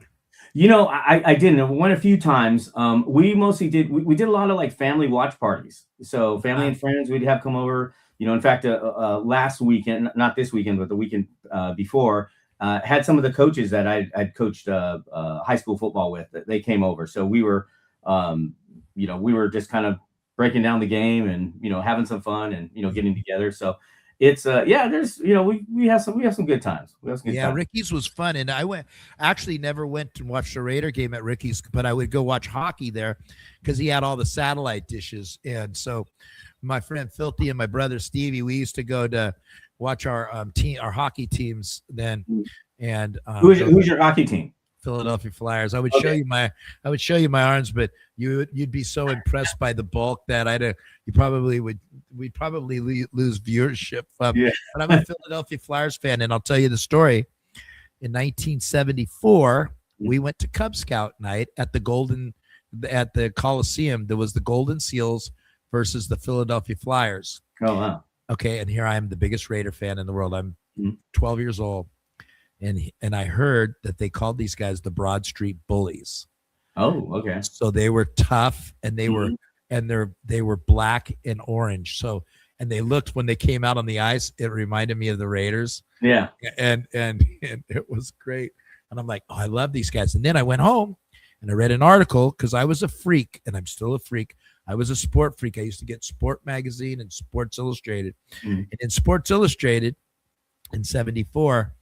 I didn't. I went a few times. We mostly did. We did a lot of like family watch parties. So family and friends, we'd have come over. In fact, last weekend, not this weekend, but the weekend before, had some of the coaches that I'd coached high school football with. They came over, so we were, we were just kind of breaking down the game and having some fun and getting together. So it's there's we have some good times. Ricky's was fun, and I actually never went to watch the Raider game at Ricky's, but I would go watch hockey there because he had all the satellite dishes. And so my friend Filthy and my brother Stevie, we used to go to watch our hockey teams then. And who's your hockey team? Philadelphia Flyers. I would show you my arms, but you'd be so impressed by the bulk that we'd probably lose viewership. But I'm a Philadelphia Flyers fan, and I'll tell you the story. In 1974, we went to Cub Scout night at the Coliseum. There was the Golden Seals versus the Philadelphia Flyers. Oh wow. Okay, and here I am, the biggest Raider fan in the world. I'm 12 years old. And I heard that they called these guys the Broad Street Bullies. Oh, okay. So they were tough, and they were black and orange. So, and they looked, when they came out on the ice, it reminded me of the Raiders. Yeah. And it was great. And I'm like, oh, I love these guys. And then I went home and I read an article because I was a freak, and I'm still a freak. I was a sport freak. I used to get Sport Magazine and Sports Illustrated. And in Sports Illustrated in 74,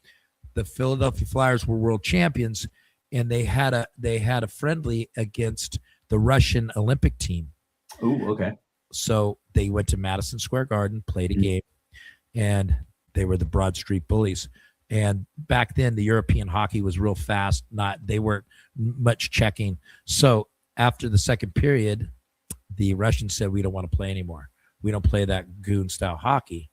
the Philadelphia Flyers were world champions, and they had a friendly against the Russian Olympic team. Oh, okay. So they went to Madison Square Garden, played a game, and they were the Broad Street Bullies. And back then, the European hockey was real fast. They weren't much checking. So after the second period, the Russians said, "We don't want to play anymore. We don't play that goon style hockey."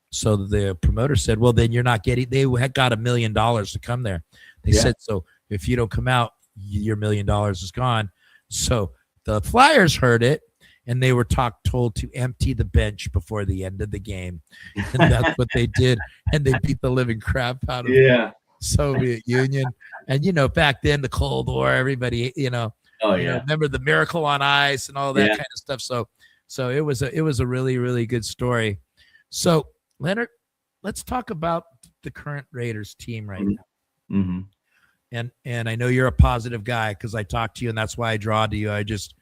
So the promoter said, well, then you're not getting, they had got $1 million to come there. They said, so if you don't come out, your $1 million is gone. So the Flyers heard it, and they were told to empty the bench before the end of the game. And that's what they did. And they beat the living crap out of the Soviet Union. And, back then, the Cold War, everybody, remember the Miracle on Ice and all that kind of stuff. So it was a really, really good story. So, Leonard, let's talk about the current Raiders team right now. And I know you're a positive guy because I talked to you, and that's why I draw to you. I just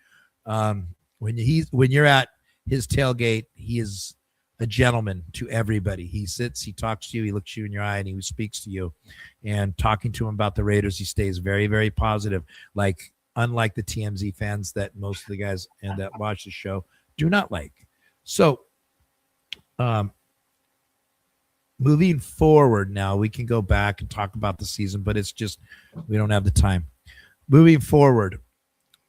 when you're at his tailgate, he is a gentleman to everybody. He sits, he talks to you, he looks you in your eye, and he speaks to you. And talking to him about the Raiders, he stays very, very positive. Unlike the TMZ fans that most of the guys and that watch the show do not like. So, moving forward now, we can go back and talk about the season, but it's just we don't have the time. Moving forward,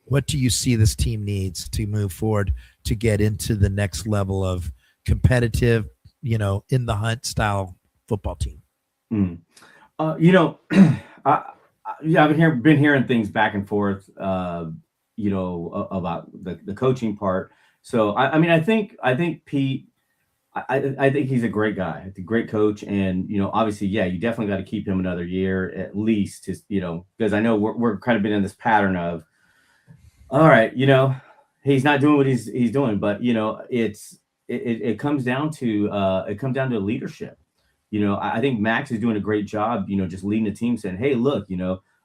what do you see this team needs to move forward to get into the next level of competitive, in the hunt style football team? I've been hearing things back and forth, about the coaching part. So I mean, I think Pete. I think he's a great guy, a great coach, and obviously, yeah, you definitely got to keep him another year at least, to because I know we're kind of been in this pattern of, all right, he's not doing what he's doing, but it comes down to leadership. I think Max is doing a great job, just leading the team, saying, hey, look,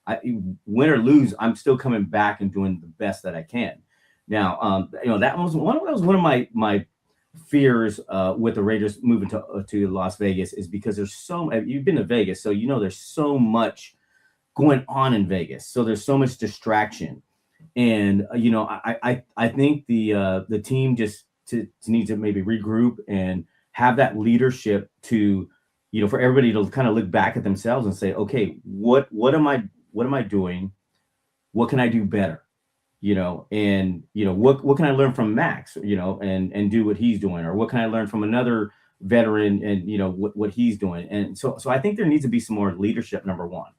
I win or lose, I'm still coming back and doing the best that I can. Now, that was one of my fears with the Raiders moving to Las Vegas, is because you've been to Vegas, so there's so much going on in Vegas, so there's so much distraction, and I think the team just needs to maybe regroup and have that leadership to for everybody to kind of look back at themselves and say, okay, what am I doing? What can I do better? And what can I learn from Max, and do what he's doing, or what can I learn from another veteran and what he's doing. And so I think there needs to be some more leadership, number one.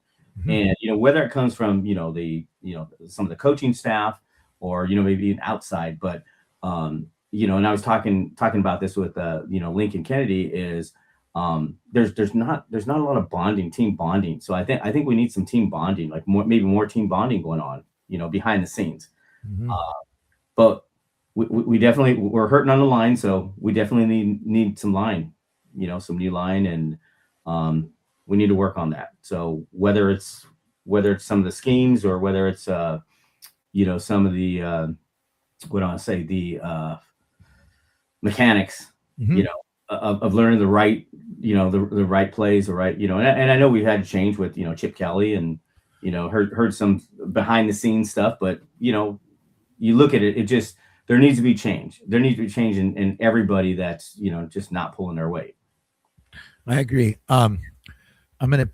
And whether it comes from some of the coaching staff, or maybe even outside, but and I was talking about this with Lincoln Kennedy, is there's not a lot of team bonding. So I think we need some team bonding, like maybe more team bonding going on behind the scenes. But we definitely, we're hurting on the line, so we definitely need some line, some new line, and we need to work on that. So whether it's some of the schemes, or whether it's some of the what do I say, the mechanics, of learning the right, the right plays, the right, and I know we've had to change with Chip Kelly, and heard some behind the scenes stuff, but you look at it just, there needs to be change. There needs to be change in everybody that's just not pulling their weight. I agree. I'm gonna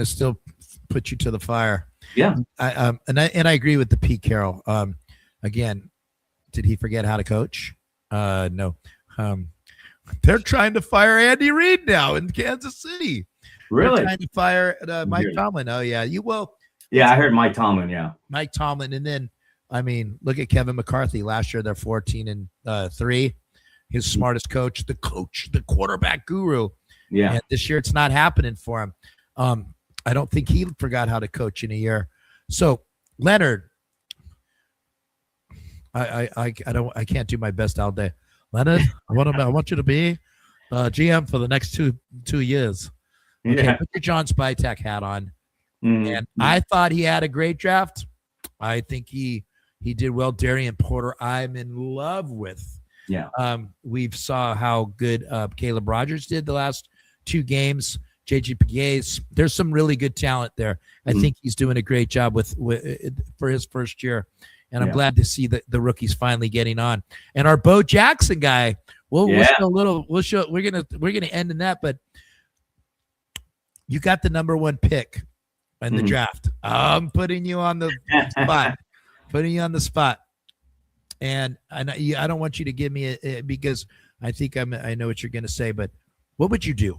still put you to the fire. Yeah. I agree with the Pete Carroll. Again, did he forget how to coach? No. They're trying to fire Andy Reid now in Kansas City. Really? They're trying to fire Mike Tomlin. Oh yeah, you will. Yeah, I heard Mike Tomlin. Yeah, Mike Tomlin, and then look at Kevin McCarthy. Last year they're 14-3. His smartest coach, the quarterback guru. Yeah. And this year it's not happening for him. I don't think he forgot how to coach in a year. So Leonard, I can't do my best all day. Leonard, I want you to be GM for the next two years. Okay, yeah. Put your John Spytek hat on. And I thought he had a great draft. I think he did well. Darian Porter, I'm in love with. Yeah. We've saw how good Caleb Rogers did the last two games. JJ Piquet's, there's some really good talent there. I think he's doing a great job with for his first year. And I'm glad to see the rookies finally getting on. And our Bo Jackson guy, we'll show a little. We're gonna end in that, but you got the number one pick in the draft. I'm putting you on the spot. And I don't want you to give me because I think I know what you're going to say, but what would you do?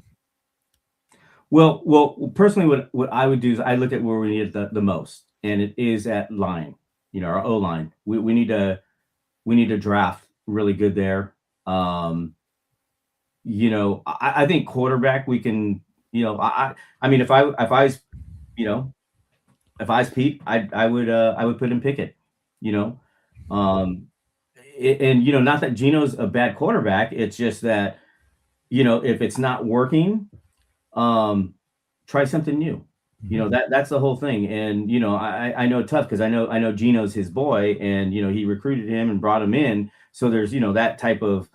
Well, personally, what I would do is I look at where we need it the most, and it is at line. Our O line. We need to draft really good there. I think quarterback we can. I mean, if I was Pete, I would put in Pickett. And not that Geno's a bad quarterback. It's just that if it's not working, try something new. That's the whole thing. And I know tough, because I know Geno's his boy, and he recruited him and brought him in. So there's that type of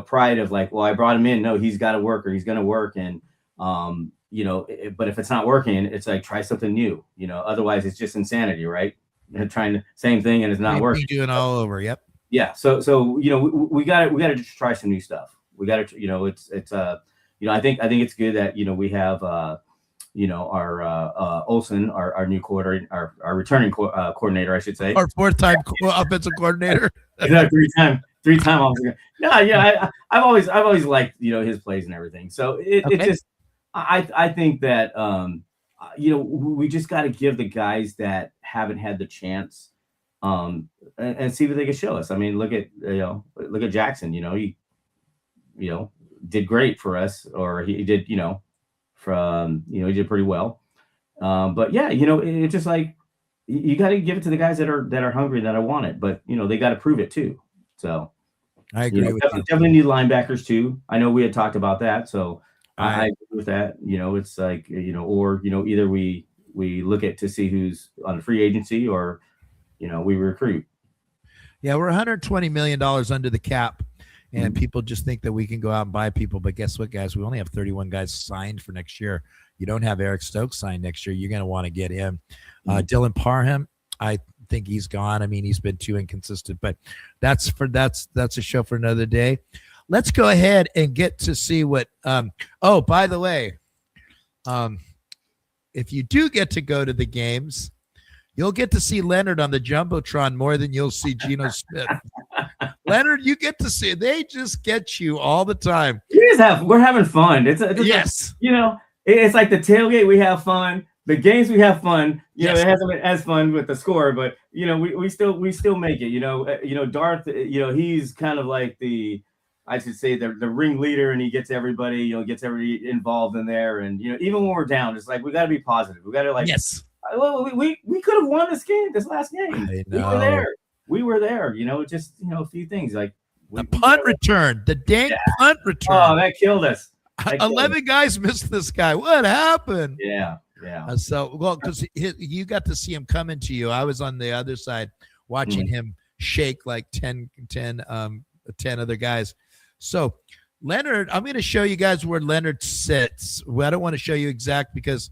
pride of like, well, I brought him in. No, he's got to work, or he's going to work. And but if it's not working, it's like, try something new. Otherwise it's just insanity, right? Trying the same thing and it's not working. Doing all over. Yep. Yeah. So we got to just try some new stuff. We got to it's I think it's good that we have our Olsen, our new coordinator, our returning coordinator, I should say, our fourth-time offensive coordinator. three-time offensive. No, yeah, I've always liked his plays and everything. So it just I think that we just got to give the guys that haven't had the chance and see what they can show us. I mean, look at Jackson. He did great for us, or he did he did pretty well. But yeah, it's just like you got to give it to the guys that are hungry, that I want it, but they got to prove it too. So I agree with you. Definitely need linebackers too. I know we had talked about that, so I agree with that. It's like or either we look at to see who's on the free agency, or we recruit. Yeah, we're $120 million under the cap, and people just think that we can go out and buy people. But guess what, guys? We only have 31 guys signed for next year. You don't have Eric Stokes signed next year. You're going to want to get him. Dylan Parham, I think he's gone. I mean, he's been too inconsistent, but that's a show for another day. Let's go ahead and get to see what oh, by the way, if you do get to go to the games, you'll get to see Leonard on the Jumbotron more than you'll see Geno Smith. Leonard, you get to see, they just get you all the time. We're having fun. It's yes. It's like the tailgate, we have fun. The games, we have fun. It hasn't been as fun with the score, but we still make it. Darth, he's kind of like I should say the ringleader, and he gets everybody, gets everybody involved in there. And even when we're down, it's like we got to be positive. We got to yes. Well, we could have won this last game. I know. We were there. Just a few things like the punt return, the dang punt return. Oh, that killed us. 11 guys missed this guy. What happened? Yeah. Because you got to see him coming to you. I was on the other side watching him shake like 10 other guys. So Leonard, I'm going to show you guys where Leonard sits. Well, I don't want to show you exact because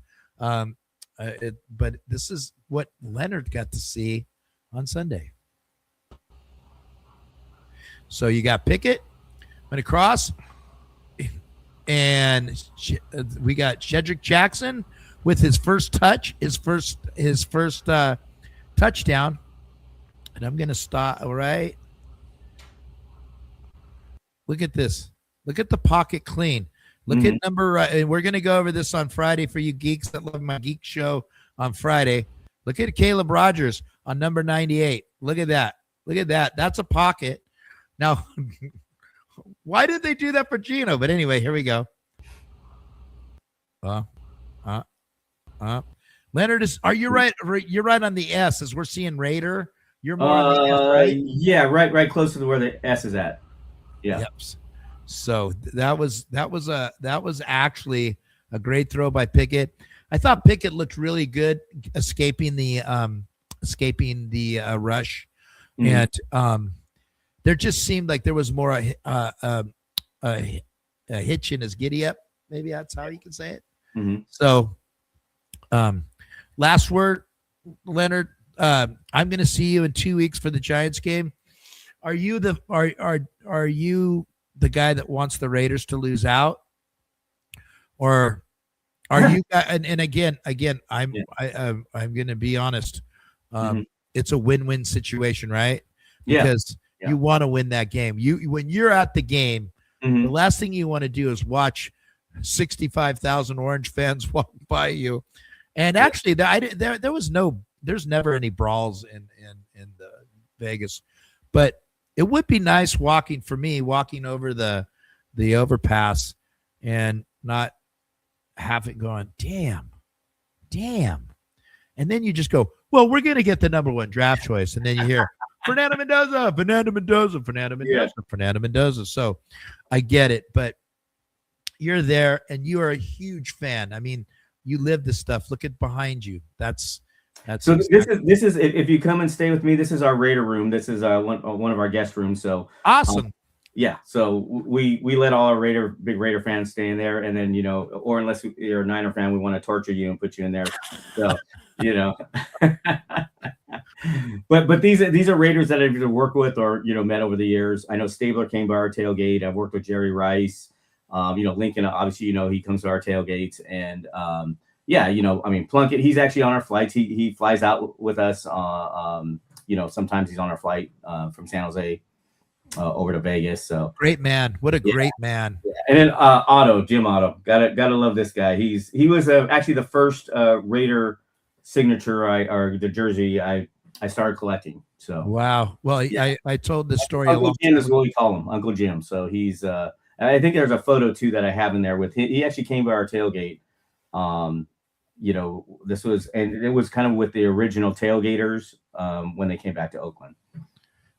but this is what Leonard got to see on Sunday. So you got Pickett went across, and we got Shedrick Jackson with his first touch, his first touchdown. And I'm going to stop. All right. Look at this. Look at the pocket clean. Look at number, and we're going to go over this on Friday for you geeks that love my geek show on Friday. Look at Caleb Rogers on number 98. Look at that. Look at that. That's a pocket. Now, why did they do that for Geno? But anyway, here we go. Leonard are you right? You're right on the S as we're seeing Raider. You're more on the S, right? Yeah, right close to where the S is at. Yeah. Yep. So that was actually a great throw by Pickett. I thought Pickett looked really good escaping the rush, and there just seemed like there was more a hitch in his giddy up. Maybe that's how you can say it. So, last word, Leonard. I'm going to see you in 2 weeks for the Giants game. Are you the guy that wants the Raiders to lose out, or are you? And again, I'm going to be honest. It's a win-win situation, right? Because you want to win that game. When you're at the game, the last thing you want to do is watch 65,000 Orange fans walk by you. And actually, there's never any brawls in the Vegas, but it would be nice walking over the overpass and not have it going, damn. And then you just go, well, we're going to get the number 1 draft choice. And then you hear Fernando Mendoza. So I get it, but you're there and you are a huge fan. I mean, you live this stuff. Look at behind you. That's so exactly. This is if you come and stay with me, this is our Raider room. This is one of our guest rooms. So awesome. So we let all our big Raider fans stay in there, and then or unless you're a Niner fan, we want to torture you and put you in there. So but these are Raiders that I've either worked with or met over the years. I know Stabler came by our tailgate. I've worked with Jerry Rice. Lincoln, obviously, he comes to our tailgates, and Plunkett, he's actually on our flights. He flies out with us. Sometimes he's on our flight from San Jose over to Vegas. So great man. What a great man. Yeah. And then Jim Otto, gotta love this guy. He was actually the first Raider signature or the jersey I I started collecting. So wow. Well, yeah. I told this story. Uncle Jim is what we call him, Uncle Jim. So he's I think there's a photo too that I have in there with him. He actually came by our tailgate. This was, and it was kind of with the original Tailgaters when they came back to Oakland.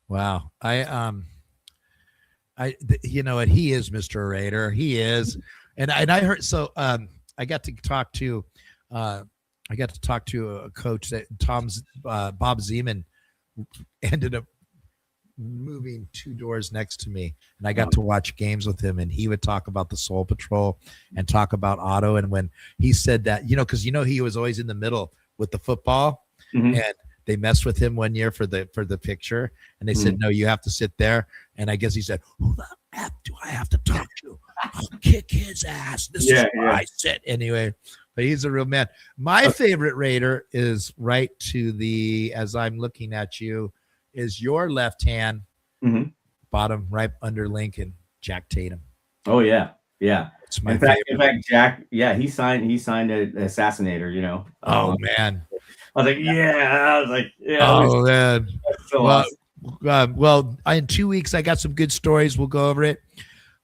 Wow. You know what? He is Mr. Raider. He is. And I heard, so I got to talk to a coach that Bob Zeman ended up moving 2 doors next to me, and I got to watch games with him, and he would talk about the Soul Patrol and talk about Otto. And when he said that, because he was always in the middle with the football, and they messed with him one year for the picture, and they said, no, you have to sit there. And I guess he said, who the F do I have to talk to? I'll kick his ass. This is where I sit. Anyway, but he's a real man. My favorite Raider is right to the, as I'm looking at you, is your left hand, bottom right under Lincoln, Jack Tatum. Oh yeah. It's my favorite. In fact, Jack, he signed an Assassinator, Oh man. I was like, yeah. Oh man. So awesome. Well, in 2 weeks I got some good stories. We'll go over it.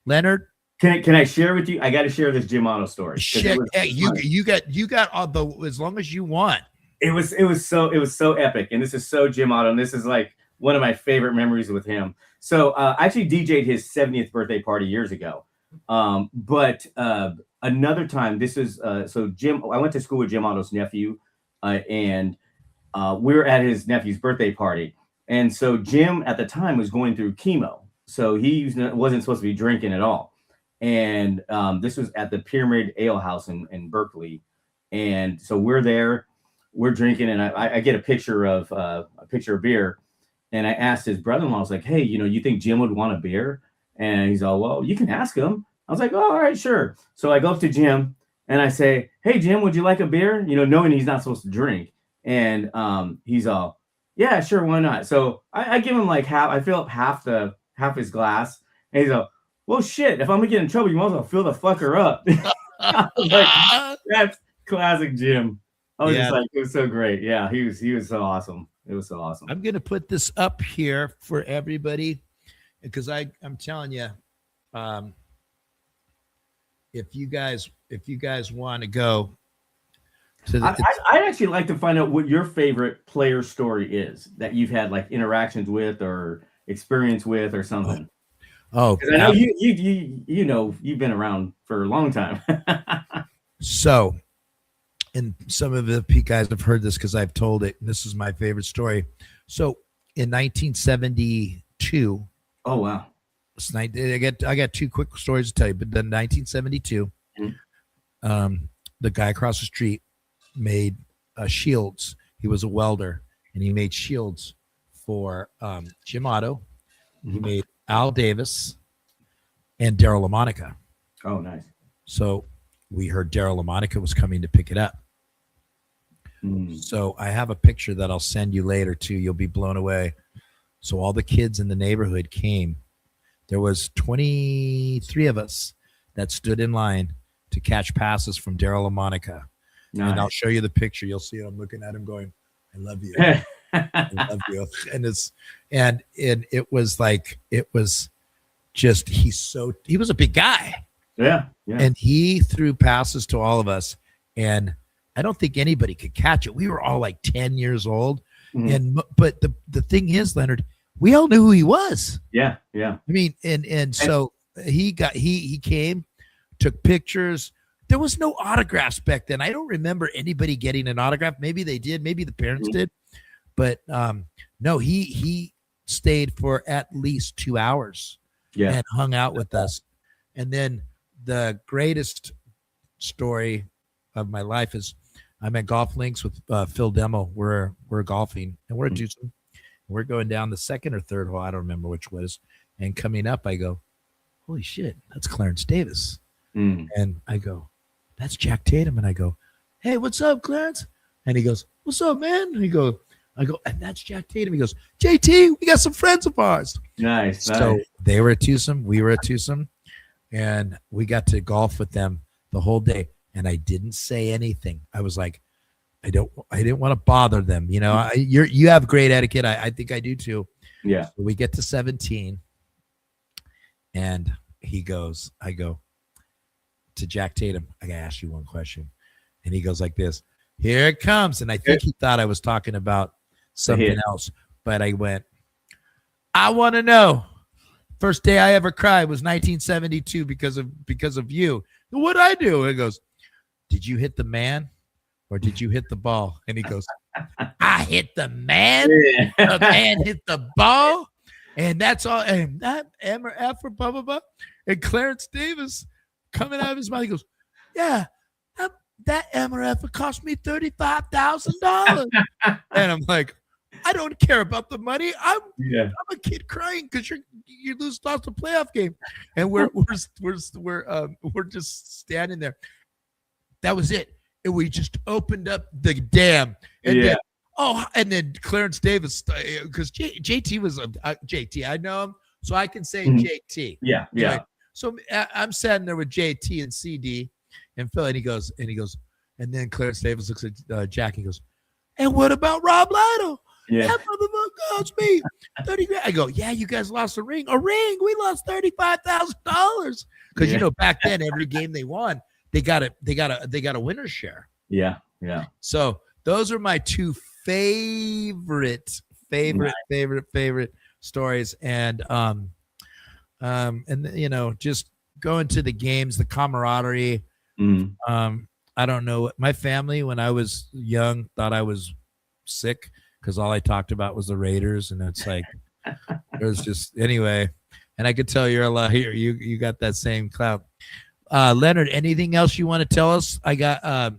Leonard, can I share with you? I got to share this Jim Otto story. Shit, you got all the, as long as you want. It was so epic, and this is so Jim Otto, and this is like one of my favorite memories with him. So I actually DJ'd his 70th birthday party years ago. But another time, this is so Jim. I went to school with Jim Otto's nephew, and we were at his nephew's birthday party. And so Jim at the time was going through chemo, so he wasn't supposed to be drinking at all. And this was at the Pyramid Ale House in Berkeley, and so we're there. We're drinking, and I get a picture of beer, and I asked his brother-in-law, I was like, hey, you think Jim would want a beer? And he's all, well, you can ask him. I was like, oh, all right, sure. So I go up to Jim, and I say, hey, Jim, would you like a beer? Knowing he's not supposed to drink. And he's all, yeah, sure, why not? So I give him like half. I fill up half his glass, and he's all, well, shit, if I'm gonna get in trouble, you might as well fill the fucker up. I was like, that's classic Jim. I was just like, it was so great. Yeah, he was so awesome. It was so awesome. I'm gonna put this up here for everybody because I'm telling you, if you guys want to go to I'd actually like to find out what your favorite player story is that you've had like interactions with or experience with or something. Oh, because I know you've been around for a long time. So, and some of the guys have heard this because I've told it. And this is my favorite story. So, in 1972. Oh wow! I got 2 quick stories to tell you. But then 1972, the guy across the street made shields. He was a welder, and he made shields for Jim Otto. He made Al Davis and Daryl LaMonica. Oh, nice. So we heard Daryl LaMonica was coming to pick it up. So I have a picture that I'll send you later too. You'll be blown away. So all the kids in the neighborhood came. There was 23 of us that stood in line to catch passes from Daryl LaMonica. Nice. And I'll show you the picture. You'll see it. I'm looking at him going, I love you. I love you. And it was like, it was just, he was a big guy. Yeah. And he threw passes to all of us. And I don't think anybody could catch it. We were all like 10 years old. But the thing is, Leonard, we all knew who he was. Yeah. I mean, and so he came, took pictures. There was no autographs back then. I don't remember anybody getting an autograph. Maybe they did. Maybe the parents did. But no, he stayed for at least 2 hours and hung out with us. And then the greatest story of my life is I'm at golf links with Phil Demo. We're golfing and we're at Tucson. We're going down the second or third hole. I don't remember which was. And coming up, I go, holy shit, that's Clarence Davis. And I go, that's Jack Tatum. And I go, hey, what's up, Clarence? And he goes, what's up, man? And I go, and that's Jack Tatum. He goes, JT, we got some friends of ours. Nice. So they were at Tucson. We were at Tucson. And we got to golf with them the whole day. And I didn't say anything. I was like, I didn't want to bother them. You know, you have great etiquette. I think I do too. Yeah. So we get to 17 and I go to Jack Tatum. I gotta ask you one question. And he goes like this, here it comes. And I think he thought I was talking about something else, but I went, I want to know. First day I ever cried was 1972 because of you. What'd I do? He goes, did you hit the man or did you hit the ball? And he goes, I hit the man. Yeah. The man hit the ball. And that's all. And that M or F or blah, blah, blah. And Clarence Davis coming out of his mouth, he goes, yeah, that M or F cost me $35,000. And I'm like, I don't care about the money. I'm a kid crying because you lost a playoff game, and we're just standing there. That was it. And we just opened up the dam. And then Clarence Davis, because JT was JT. I know him, so I can say JT. Yeah. Right? So I'm standing there with JT and CD and Phil, and he goes, and then Clarence Davis looks at Jack and he goes, and what about Rob Lytle? Yeah. That motherfucker cost me $30,000. I go, yeah, you guys lost a ring. We lost $35,000. Because you know, back then every game they won, they got a winner's share. Yeah. So those are my two favorite stories. And you know, just going to the games, the camaraderie. I don't know. My family, when I was young, thought I was sick because all I talked about was the Raiders, and it's like it was just anyway. And I could tell you're a lot here. You got that same clout. Leonard, anything else you want to tell us? I got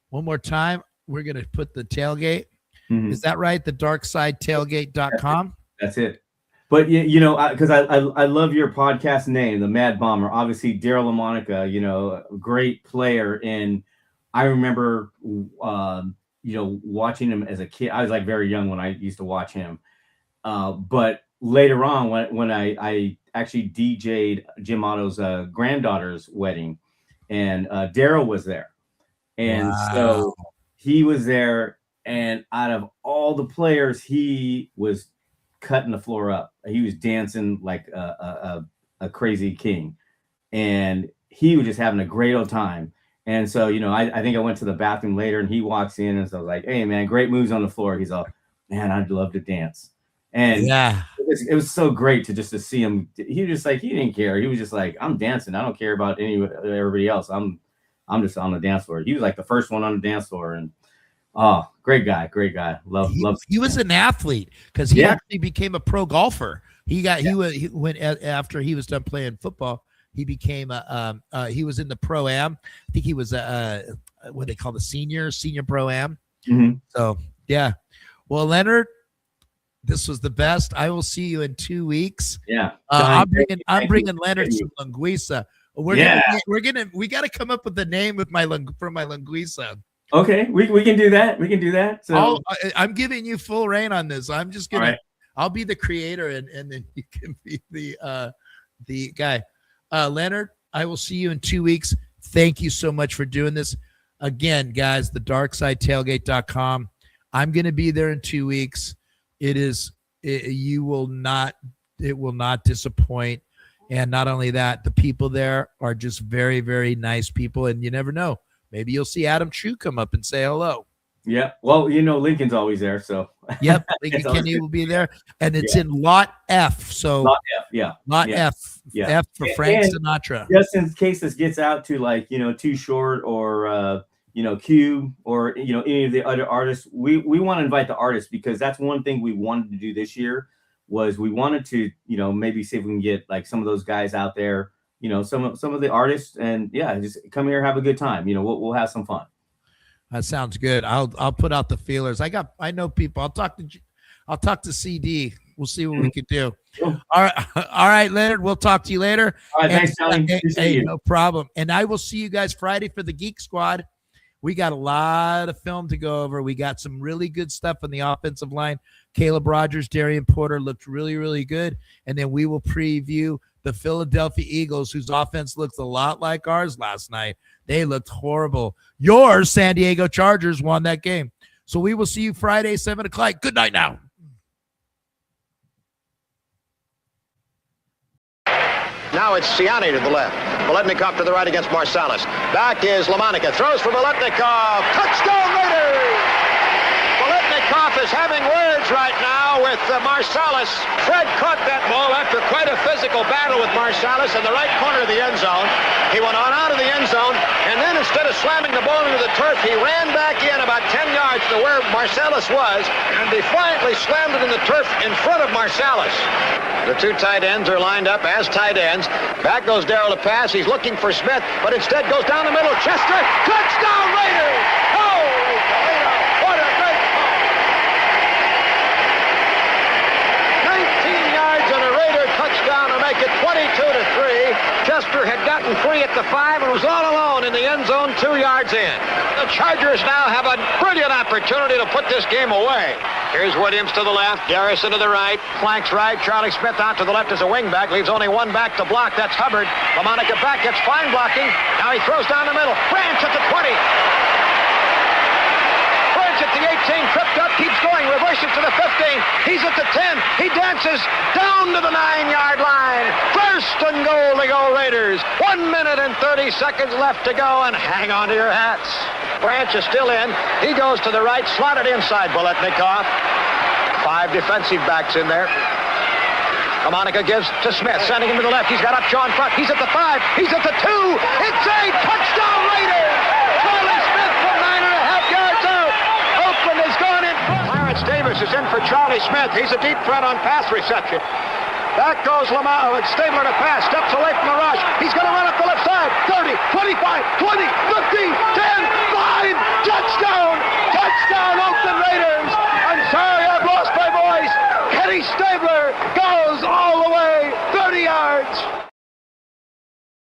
one more time. We're gonna put the tailgate. Is that right? The darksidetailgate.com. That's it. But you know, because I love your podcast name, the Mad Bomber. Obviously, Daryl LaMonica, you know, a great player. And I remember, you know, watching him as a kid. I was like very young when I used to watch him. But later on, when I actually DJ'd Jim Otto's granddaughter's wedding, and Daryl was there, and so he was there. And out of all the players, he was cutting the floor up. He was dancing like a crazy king, and he was just having a great old time. And so, you know, I think I went to the bathroom later, and he walks in, and so I was like, "Hey, man, great moves on the floor." He's all, "Man, I'd love to dance." And it was so great to see him. He was just like, he didn't care. He was just like, "I'm dancing. I don't care about everybody else. I'm just on the dance floor." He was like the first one on the dance floor, and oh, great guy. Love. He was an athlete because he actually became a pro golfer. He went after he was done playing football. He became he was in the pro am. I think he was what they call the senior pro am. So yeah. Well, Leonard, this was the best. I will see you in 2 weeks. Yeah. I'm bringing Leonard some linguiça. We got to come up with a name with my linguiça. Okay, we can do that. So I'm giving you full reign on this. I'm just gonna. I'll be the creator, and then you can be the guy. Leonard, I will see you in 2 weeks. Thank you so much for doing this. Again, guys, the darksidetailgate.com. I'm gonna be there in 2 weeks. It will not disappoint. And not only that, the people there are just very, very nice people, and you never know. Maybe you'll see Adam True come up and say hello. Yeah. Well, you know, Lincoln's always there. So yep. Lincoln Kenny will be there. And it's in Lot F. So Lot F. Yeah. Lot F. Yeah. F for Frank Sinatra. Just in case this gets out to like, you know, Too Short or, you know, Q or, you know, any of the other artists, we want to invite the artists because that's one thing we wanted to do this year was we wanted to, you know, maybe see if we can get like some of those guys out there. You know, some of the artists, and just come here, have a good time. You know, we'll have some fun. That sounds good. I'll put out the feelers. I know people. I'll talk to CD. We'll see what we can do. All right, Leonard. We'll talk to you later. All right, thanks, Charlie. Hey, no problem. And I will see you guys Friday for the Geek Squad. We got a lot of film to go over. We got some really good stuff on the offensive line. Caleb Rogers, Darian Porter looked really, really good. And then we will preview the Philadelphia Eagles, whose offense looks a lot like ours last night. They looked horrible. Your San Diego Chargers won that game. So we will see you Friday, 7 o'clock. Good night now. Now it's Siani to the left. Biletnikoff to the right against Marsalis. Back is Lamonica. Throws for Biletnikoff. Touchdown Raiders! Biletnikoff is having words right now with Marsalis. Fred caught that ball after quite a physical battle with Marsalis in the right corner of the end zone. He went on out of the end zone, and then instead of slamming the ball into the turf, he ran back in about 10 yards to where Marsalis was and defiantly slammed it in the turf in front of Marsalis. The two tight ends are lined up as tight ends. Back goes Darrell to pass. He's looking for Smith, but instead goes down the middle. Chester, touchdown Raiders! Holy Toledo, what a great ball! 19 yards and a Raider touchdown to make it 22-3. Chester had gotten free at the 5 and was all alone in the end zone 2 yards in. The Chargers now have a brilliant opportunity to put this game away. Here's Williams to the left, Garrison to the right, flanks right, Charlie Smith out to the left as a wingback, leaves only one back to block, that's Hubbard. Lamonica back, gets fine blocking, now he throws down the middle, Branch at the 20. Branch at the 18, tripped up, keeps going, reverses to the 15, he's at the 10, he dances down to the 9-yard line. First and goal to go Raiders. 1 minute and 30 seconds left to go, and hang on to your hats. Branch is still in. He goes to the right, slotted inside Biletnikoff. 5 defensive backs in there. Lamonica gives to Smith, sending him to the left. He's got Upshaw in front. He's at the 5. He's at the 2. It's a touchdown Raiders! Charlie Smith from 9.5 yards out. Oakland has gone in front. Clarence Davis is in for Charlie Smith. He's a deep threat on pass reception. Back goes Stabler to pass. Steps away from the rush. He's going to run up the left side. 30, 25, 20, 15.